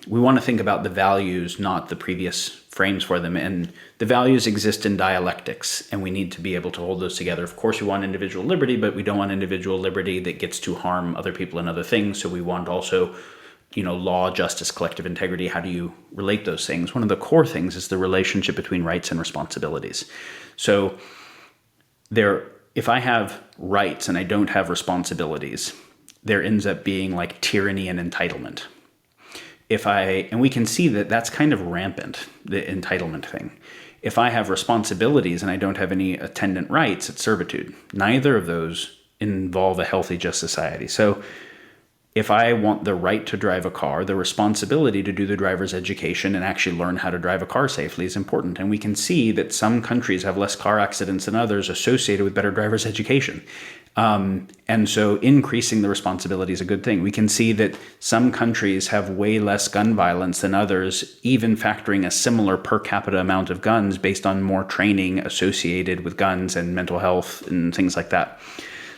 S2: we want to think about the values, not the previous frames for them. And the values exist in dialectics, and we need to be able to hold those together. Of course, we want individual liberty, but we don't want individual liberty that gets to harm other people and other things. So we want also, law, justice, collective integrity. How do you relate those things? One of the core things is the relationship between rights and responsibilities. So if I have rights and I don't have responsibilities, there ends up being like tyranny and entitlement. And we can see that that's kind of rampant, the entitlement thing. If I have responsibilities and I don't have any attendant rights, it's servitude. Neither of those involve a healthy, just society. So if I want the right to drive a car, the responsibility to do the driver's education and actually learn how to drive a car safely is important. And we can see that some countries have less car accidents than others associated with better driver's education. And so increasing the responsibility is a good thing. We can see that some countries have way less gun violence than others, even factoring a similar per capita amount of guns based on more training associated with guns and mental health and things like that.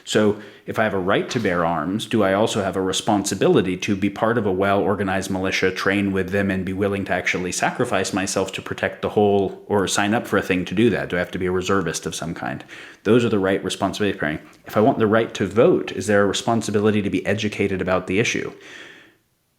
S2: So if I have a right to bear arms, do I also have a responsibility to be part of a well-organized militia, train with them, and be willing to actually sacrifice myself to protect the whole, or sign up for a thing to do that? Do I have to be a reservist of some kind? Those are the right responsibilities bearing. If I want the right to vote, is there a responsibility to be educated about the issue?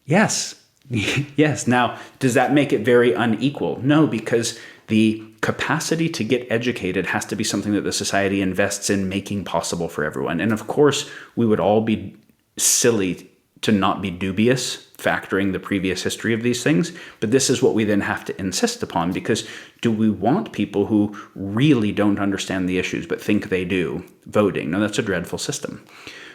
S2: Yes. Yes. Now, does that make it very unequal? No, because the capacity to get educated has to be something that the society invests in making possible for everyone. And of course, we would all be silly to not be dubious, factoring the previous history of these things. But this is what we then have to insist upon, because do we want people who really don't understand the issues but think they do voting? No, that's a dreadful system.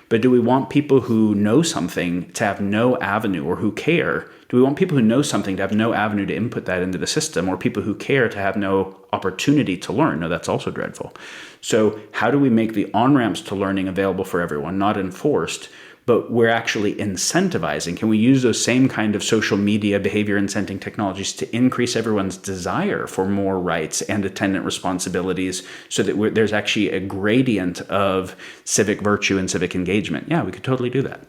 S2: But do we want people who know something to have no avenue, or who care? Do we want people who know something to have no avenue to input that into the system, or people who care to have no opportunity to learn? No, that's also dreadful. So how do we make the on-ramps to learning available for everyone, not enforced, but we're actually incentivizing? Can we use those same kind of social media behavior incenting technologies to increase everyone's desire for more rights and attendant responsibilities, so that there's actually a gradient of civic virtue and civic engagement? Yeah, we could totally do that.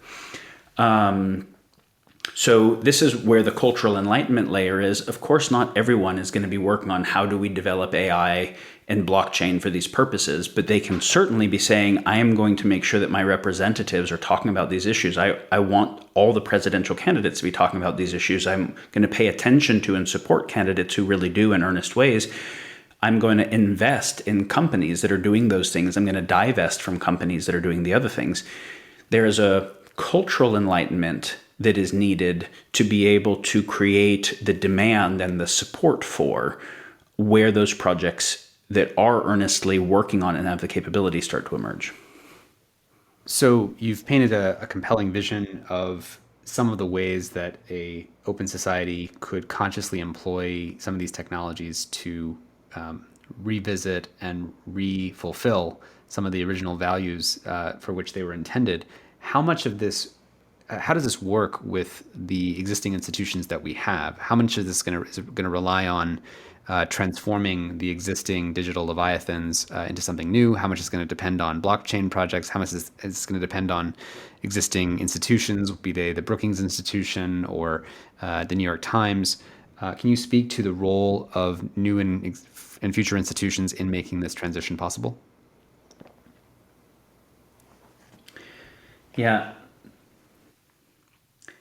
S2: So this is where the cultural enlightenment layer is. Of course, not everyone is going to be working on how do we develop AI and blockchain for these purposes, but they can certainly be saying, I am going to make sure that my representatives are talking about these issues. I want all the presidential candidates to be talking about these issues. I'm going to pay attention to and support candidates who really do in earnest ways. I'm going to invest in companies that are doing those things. I'm going to divest from companies that are doing the other things. There is a cultural enlightenment that is needed to be able to create the demand and the support for where those projects that are earnestly working on and have the capability start to emerge.
S1: So you've painted a compelling vision of some of the ways that a open society could consciously employ some of these technologies to revisit and re-fulfill some of the original values for which they were intended. How much of this how does this work with the existing institutions that we have? How much is going to rely on transforming the existing digital leviathans into something new? How much is going to depend on blockchain projects? How much is going to depend on existing institutions, be they the Brookings Institution or the New York Times? Can you speak to the role of new and future institutions in making this transition possible?
S2: Yeah.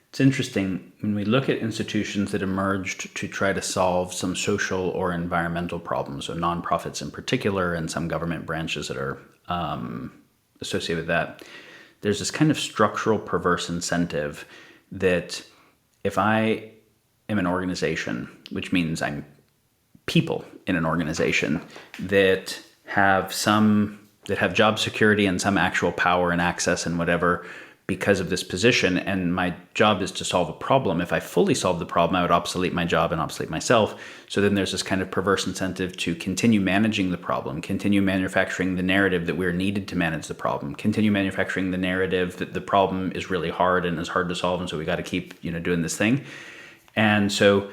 S2: It's interesting when we look at institutions that emerged to try to solve some social or environmental problems, or nonprofits in particular, and some government branches that are associated with that. There's this kind of structural perverse incentive that if I am an organization, which means I'm people in an organization that have job security and some actual power and access and whatever, because of this position, and my job is to solve a problem. If I fully solve the problem, I would obsolete my job and obsolete myself. So then there's this kind of perverse incentive to continue managing the problem, continue manufacturing the narrative that we're needed to manage the problem, continue manufacturing the narrative that the problem is really hard and is hard to solve, and so we got to keep doing this thing. And so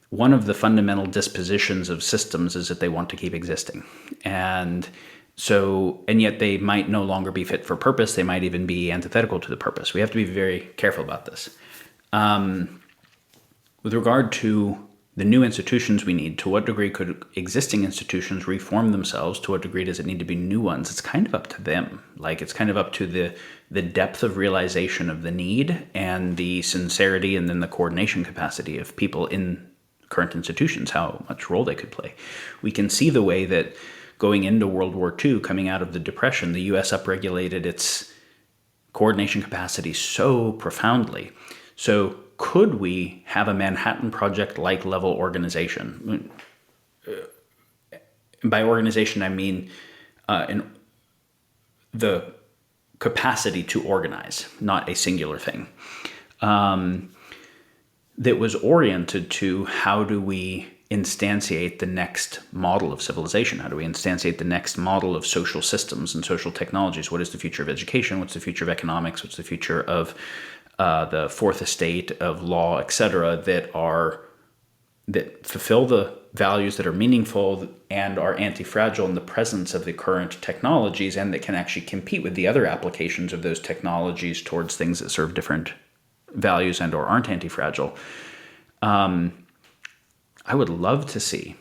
S2: one of the fundamental dispositions of systems is that they want to keep existing. And yet they might no longer be fit for purpose. They might even be antithetical to the purpose. We have to be very careful about this. With regard to the new institutions we need, to what degree could existing institutions reform themselves? To what degree does it need to be new ones? It's kind of up to them. It's kind of up to the depth of realization of the need and the sincerity and then the coordination capacity of people in current institutions, how much role they could play. We can see the way that going into World War II, coming out of the Depression, the U.S. upregulated its coordination capacity so profoundly. So could we have a Manhattan Project-like level organization? By organization, I mean the capacity to organize, not a singular thing. that was oriented to how do we instantiate the next model of civilization? How do we instantiate the next model of social systems and social technologies? What is the future of education? What's the future of economics? What's the future of the fourth estate, of law, etc., that fulfill the values that are meaningful and are anti-fragile in the presence of the current technologies, and that can actually compete with the other applications of those technologies towards things that serve different values and or aren't anti-fragile. I would love to see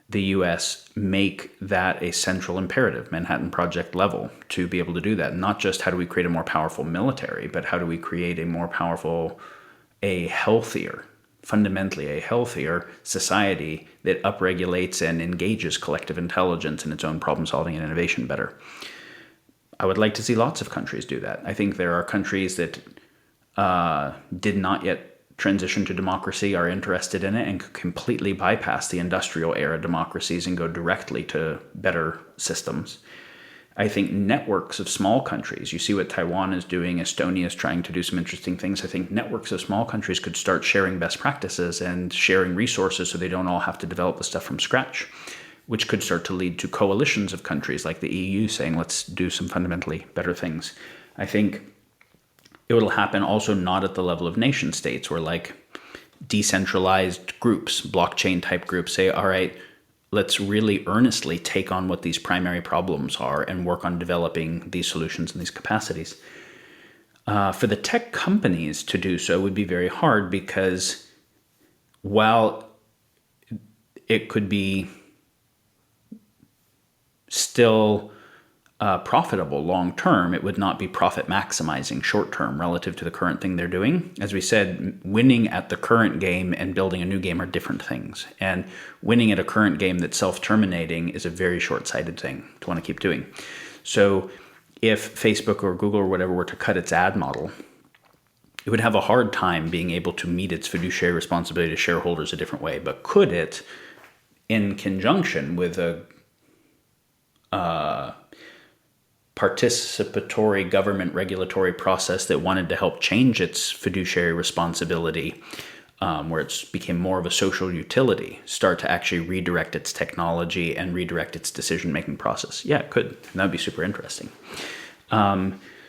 S2: the U.S. make that a central imperative, Manhattan Project level, to be able to do that. Not just how do we create a more powerful military, but how do we create a more powerful, fundamentally a healthier society that upregulates and engages collective intelligence in its own problem solving and innovation better. I would like to see lots of countries do that. I think there are countries that did not yet transition to democracy, are interested in it, and could completely bypass the industrial era democracies and go directly to better systems. I think networks of small countries, you see what Taiwan is doing, Estonia is trying to do some interesting things. I think networks of small countries could start sharing best practices and sharing resources so they don't all have to develop the stuff from scratch, which could start to lead to coalitions of countries like the EU saying, let's do some fundamentally better things. I think it will happen also not at the level of nation states, where like decentralized groups, blockchain type groups say, all right, let's really earnestly take on what these primary problems are and work on developing these solutions and these capacities. For the tech companies to do so would be very hard, because while it could be still profitable long term, it would not be profit maximizing short term relative to the current thing they're doing. As we said, winning at the current game and building a new game are different things. And winning at a current game that's self-terminating is a very short-sighted thing to want to keep doing. So if Facebook or Google or whatever were to cut its ad model, it would have a hard time being able to meet its fiduciary responsibility to shareholders a different way. But could it, in conjunction with a participatory government regulatory process that wanted to help change its fiduciary responsibility, where it became more of a social utility, start to actually redirect its technology and redirect its decision-making process? Yeah, it could. And that would be super interesting.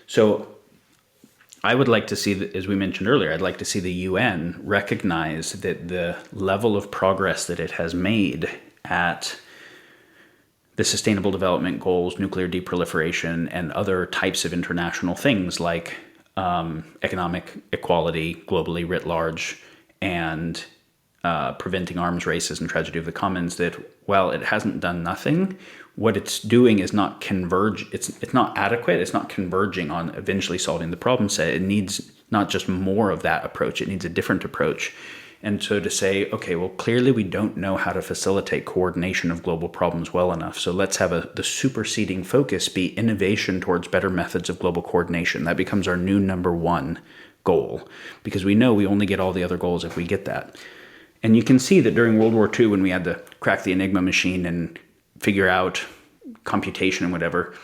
S2: So I would like to see, as we mentioned earlier, I'd like to see the UN recognize that the level of progress that it has made at the Sustainable Development Goals, nuclear deproliferation, and other types of international things like economic equality globally writ large, and preventing arms races and tragedy of the commons, that while it hasn't done nothing, what it's doing is not converge. It's not adequate. It's not converging on eventually solving the problem set. It needs not just more of that approach. It needs a different approach. And so to say, okay, well, clearly we don't know how to facilitate coordination of global problems well enough. So let's have the superseding focus be innovation towards better methods of global coordination. That becomes our new number one goal, because we know we only get all the other goals if we get that. And you can see that during World War II, when we had to crack the Enigma machine and figure out computation and whatever,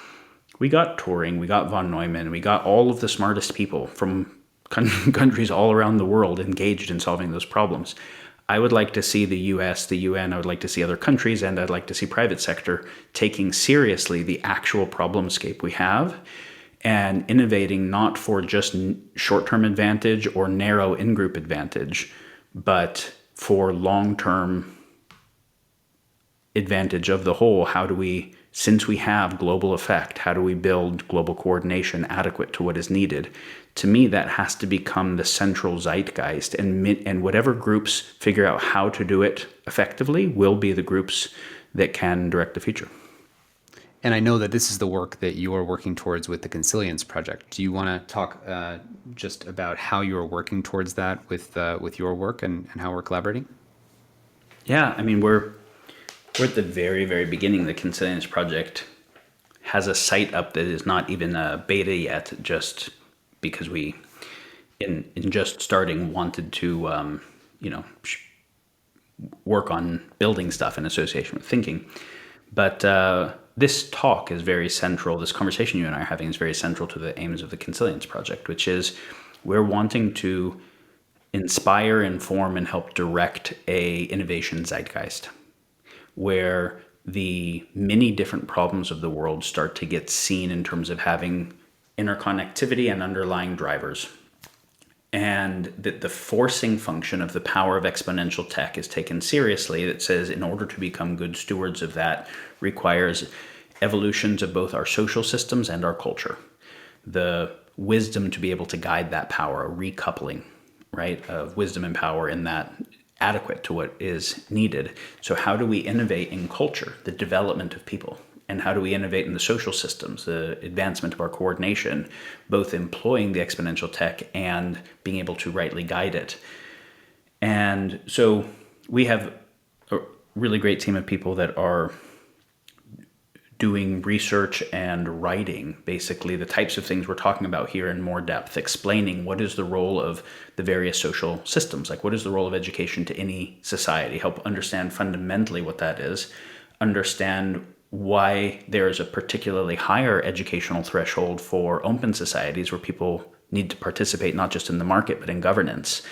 S2: we got Turing, we got von Neumann, we got all of the smartest people from countries all around the world engaged in solving those problems. I would like to see the US, the UN, I would like to see other countries, and I'd like to see private sector taking seriously the actual problemscape we have and innovating not for just short-term advantage or narrow in-group advantage, but for long-term advantage of the whole. How do we, since we have global effect, how do we build global coordination adequate to what is needed? To me, that has to become the central zeitgeist, and whatever groups figure out how to do it effectively will be the groups that can direct the future.
S1: And I know that this is the work that you are working towards with the Consilience Project. Do you want to talk just about how you are working towards that with your work and how we're collaborating?
S2: Yeah, I mean, we're at the very, very beginning. The Consilience Project has a site up that is not even a beta yet, just because we, in just starting, wanted to, work on building stuff in association with thinking. But this talk is very central. This conversation you and I are having is very central to the aims of the Consilience Project, which is We're wanting to inspire, inform, and help direct a innovation zeitgeist where the many different problems of the world start to get seen in terms of having interconnectivity and underlying drivers. And that the forcing function of the power of exponential tech is taken seriously. That says in order to become good stewards of that requires evolutions of both our social systems and our culture. The wisdom to be able to guide that power, a recoupling, right, of wisdom and power in that adequate to what is needed. So how do we innovate in culture, the development of people? And how do we innovate in the social systems, the advancement of our coordination, both employing the exponential tech and being able to rightly guide it? And so we have a really great team of people that are doing research and writing, basically the types of things we're talking about here in more depth, explaining what is the role of the various social systems, like what is the role of education to any society, help understand fundamentally what that is, understand why there is a particularly higher educational threshold for open societies where people need to participate not just in the market but in governance,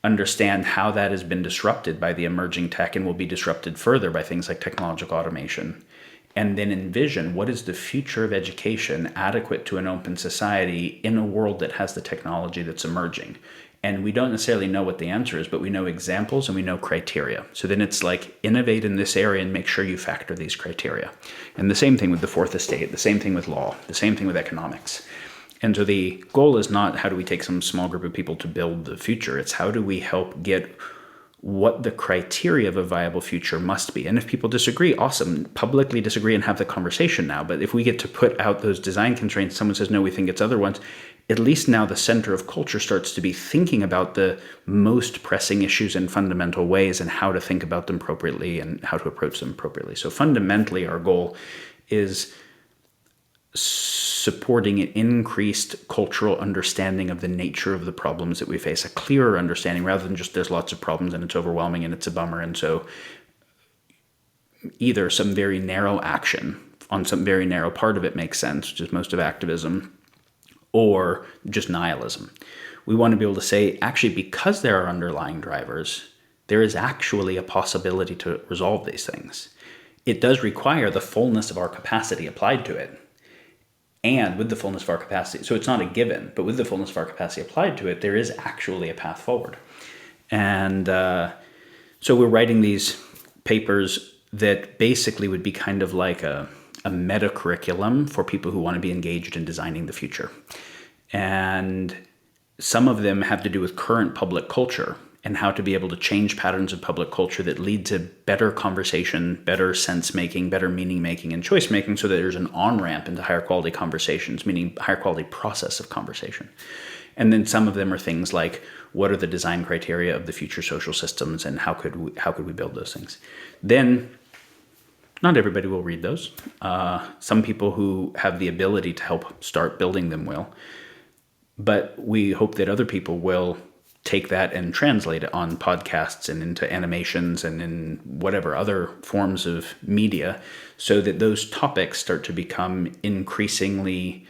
S2: understand how that has been disrupted by the emerging tech and will be disrupted further by things like technological automation, and then envision what is the future of education adequate to an open society in a world that has the technology that's emerging. And we don't necessarily know what the answer is, but we know examples and we know criteria. So then it's like innovate in this area and make sure you factor these criteria. And the same thing with the fourth estate, the same thing with law, the same thing with economics. And so the goal is not how do we take some small group of people to build the future. It's how do we help get what the criteria of a viable future must be. And if people disagree, awesome, publicly disagree and have the conversation now. But if we get to put out those design constraints, someone says, no, we think it's other ones, at least now the center of culture starts to be thinking about the most pressing issues in fundamental ways and how to think about them appropriately and how to approach them appropriately. So fundamentally, our goal is supporting an increased cultural understanding of the nature of the problems that we face, a clearer understanding rather than just there's lots of problems and it's overwhelming and it's a bummer. And so either some very narrow action on some very narrow part of it makes sense, which is most of activism, or just nihilism. We want to be able to say, actually, because there are underlying drivers, there is actually a possibility to resolve these things. It does require the fullness of our capacity applied to it. And with the fullness of our capacity, so it's not a given, but with the fullness of our capacity applied to it, there is actually a path forward. And so we're writing these papers that basically would be kind of like a meta curriculum for people who want to be engaged in designing the future. And some of them have to do with current public culture and how to be able to change patterns of public culture that lead to better conversation, better sense-making, better meaning-making, and choice-making so that there's an on-ramp into higher quality conversations, meaning higher quality process of conversation. And then some of them are things like, what are the design criteria of the future social systems and how could we build those things? Then, not everybody will read those. Some people who have the ability to help start building them will. But we hope that other people will take that and translate it on podcasts and into animations and in whatever other forms of media so that those topics start to become increasingly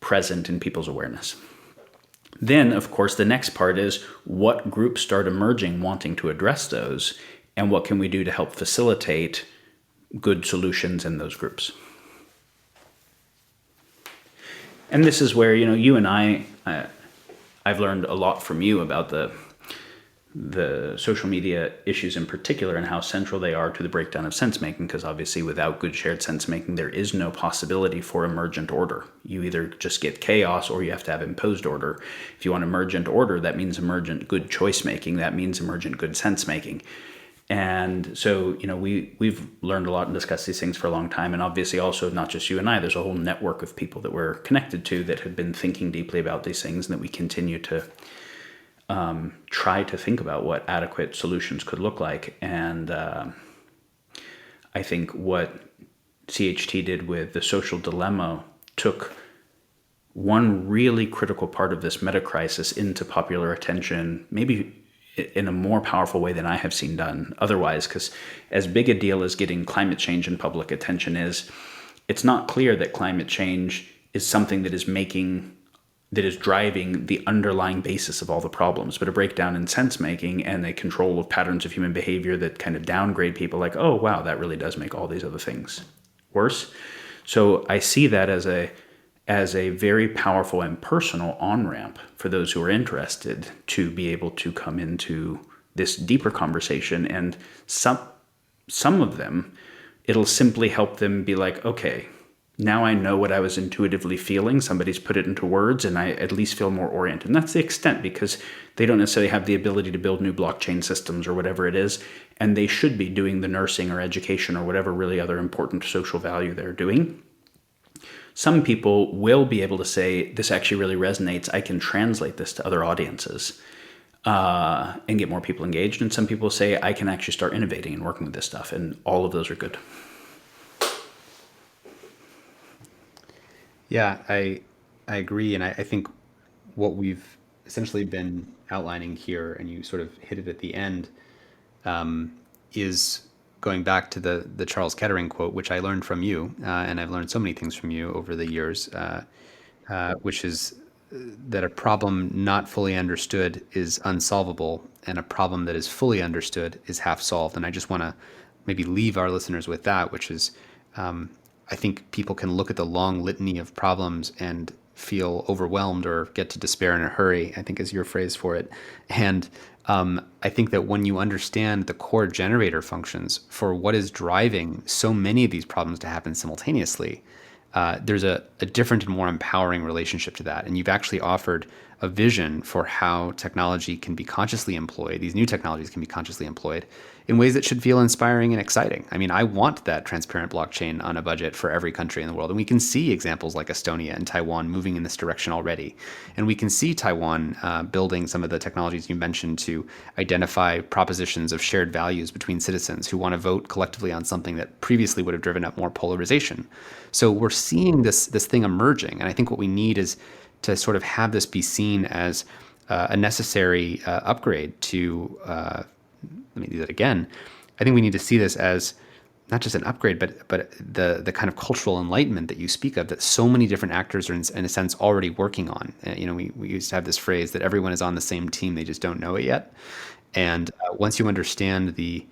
S2: present in people's awareness. Then, of course, the next part is what groups start emerging wanting to address those and what can we do to help facilitate good solutions in those groups. And this is where, you and I've learned a lot from you about the social media issues in particular and how central they are to the breakdown of sense-making, because obviously without good shared sense-making, there is no possibility for emergent order. You either just get chaos or you have to have imposed order. If you want emergent order, that means emergent good choice-making. That means emergent good sense-making. And so, we've learned a lot and discussed these things for a long time. And obviously also not just you and I, there's a whole network of people that we're connected to that have been thinking deeply about these things and that we continue to try to think about what adequate solutions could look like. And I think what CHT did with the social dilemma took one really critical part of this meta-crisis into popular attention, maybe in a more powerful way than I have seen done otherwise, because as big a deal as getting climate change in public attention is, it's not clear that climate change is something that is making that is driving the underlying basis of all the problems, but a breakdown in sense making and a control of patterns of human behavior that kind of downgrade people like, oh, wow, that really does make all these other things worse. So I see that as a very powerful and personal on-ramp for those who are interested to be able to come into this deeper conversation. And some of them, it'll simply help them be like, okay, now I know what I was intuitively feeling. Somebody's put it into words, and I at least feel more oriented. And that's the extent, because they don't necessarily have the ability to build new blockchain systems or whatever it is. And they should be doing the nursing or education or whatever really other important social value they're doing. Some people will be able to say, this actually really resonates. I can translate this to other audiences and get more people engaged. And some people say, I can actually start innovating and working with this stuff. And all of those are good.
S1: Yeah, I agree. And I think what we've essentially been outlining here, and you sort of hit it at the end, is going back to the Charles Kettering quote, which I learned from you, and I've learned so many things from you over the years, which is that a problem not fully understood is unsolvable, and a problem that is fully understood is half solved. And I just want to maybe leave our listeners with that, which is I think people can look at the long litany of problems and feel overwhelmed or get to despair in a hurry, I think is your phrase for it. And I think that when you understand the core generator functions for what is driving so many of these problems to happen simultaneously, there's a different and more empowering relationship to that. And you've actually offered a vision for how technology can be consciously employed. These new technologies can be consciously employed in ways that should feel inspiring and exciting. I mean, I want that transparent blockchain on a budget for every country in the world. And we can see examples like Estonia and Taiwan moving in this direction already. And we can see Taiwan building some of the technologies you mentioned to identify propositions of shared values between citizens who want to vote collectively on something that previously would have driven up more polarization. So we're seeing this thing emerging. And I think what we need is to sort of have this be seen as a necessary upgrade to, let me do that again. I think we need to see this as not just an upgrade, but the kind of cultural enlightenment that you speak of, that so many different actors are in a sense already working on. We used to have this phrase that everyone is on the same team, they just don't know it yet. And once you understand the,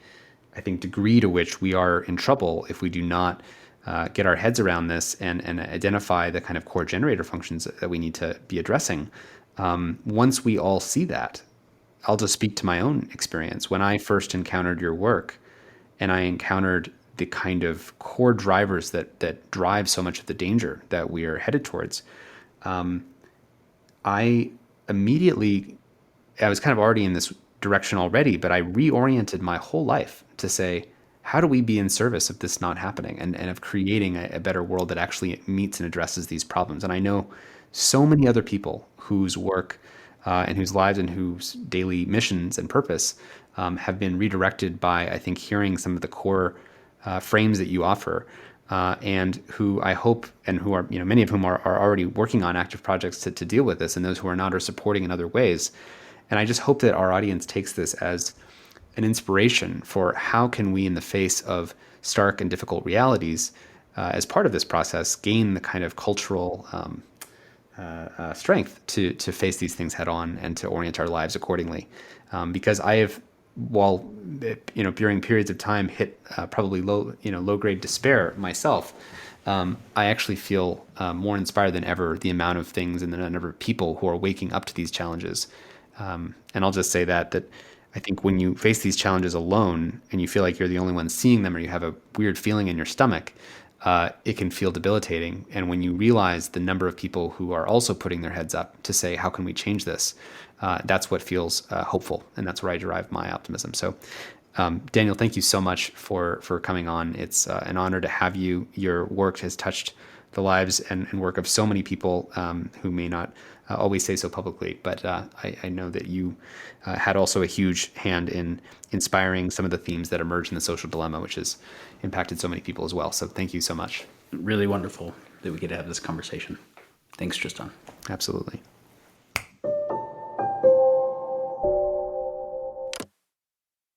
S1: I think, degree to which we are in trouble if we do not get our heads around this and identify the kind of core generator functions that we need to be addressing. Once we all see that, I'll just speak to my own experience. When I first encountered your work and I encountered the kind of core drivers that drive so much of the danger that we are headed towards, I immediately, I was kind of already in this direction already, but I reoriented my whole life to say, how do we be in service of this not happening and of creating a better world that actually meets and addresses these problems? And I know so many other people whose work and whose lives and whose daily missions and purpose have been redirected by, I think, hearing some of the core frames that you offer, and who I hope, and who are, many of whom are already working on active projects to deal with this, and those who are not are supporting in other ways. And I just hope that our audience takes this as an inspiration for how can we, in the face of stark and difficult realities, as part of this process, gain the kind of cultural strength to face these things head on and to orient our lives accordingly. Because I have, while during periods of time hit probably low grade despair myself, I actually feel more inspired than ever the amount of things and the number of people who are waking up to these challenges. And I'll just say that I think when you face these challenges alone and you feel like you're the only one seeing them, or you have a weird feeling in your stomach, it can feel debilitating. And when you realize the number of people who are also putting their heads up to say, how can we change this? That's what feels hopeful. And that's where I derive my optimism. So, Daniel, thank you so much for coming on. It's an honor to have you. Your work has touched the lives and work of so many people who may not always say so publicly, but I know that you had also a huge hand in inspiring some of the themes that emerge in the social dilemma, which has impacted so many people as well. So thank you so much.
S2: Really wonderful that we get to have this conversation. Thanks, Tristan.
S1: Absolutely.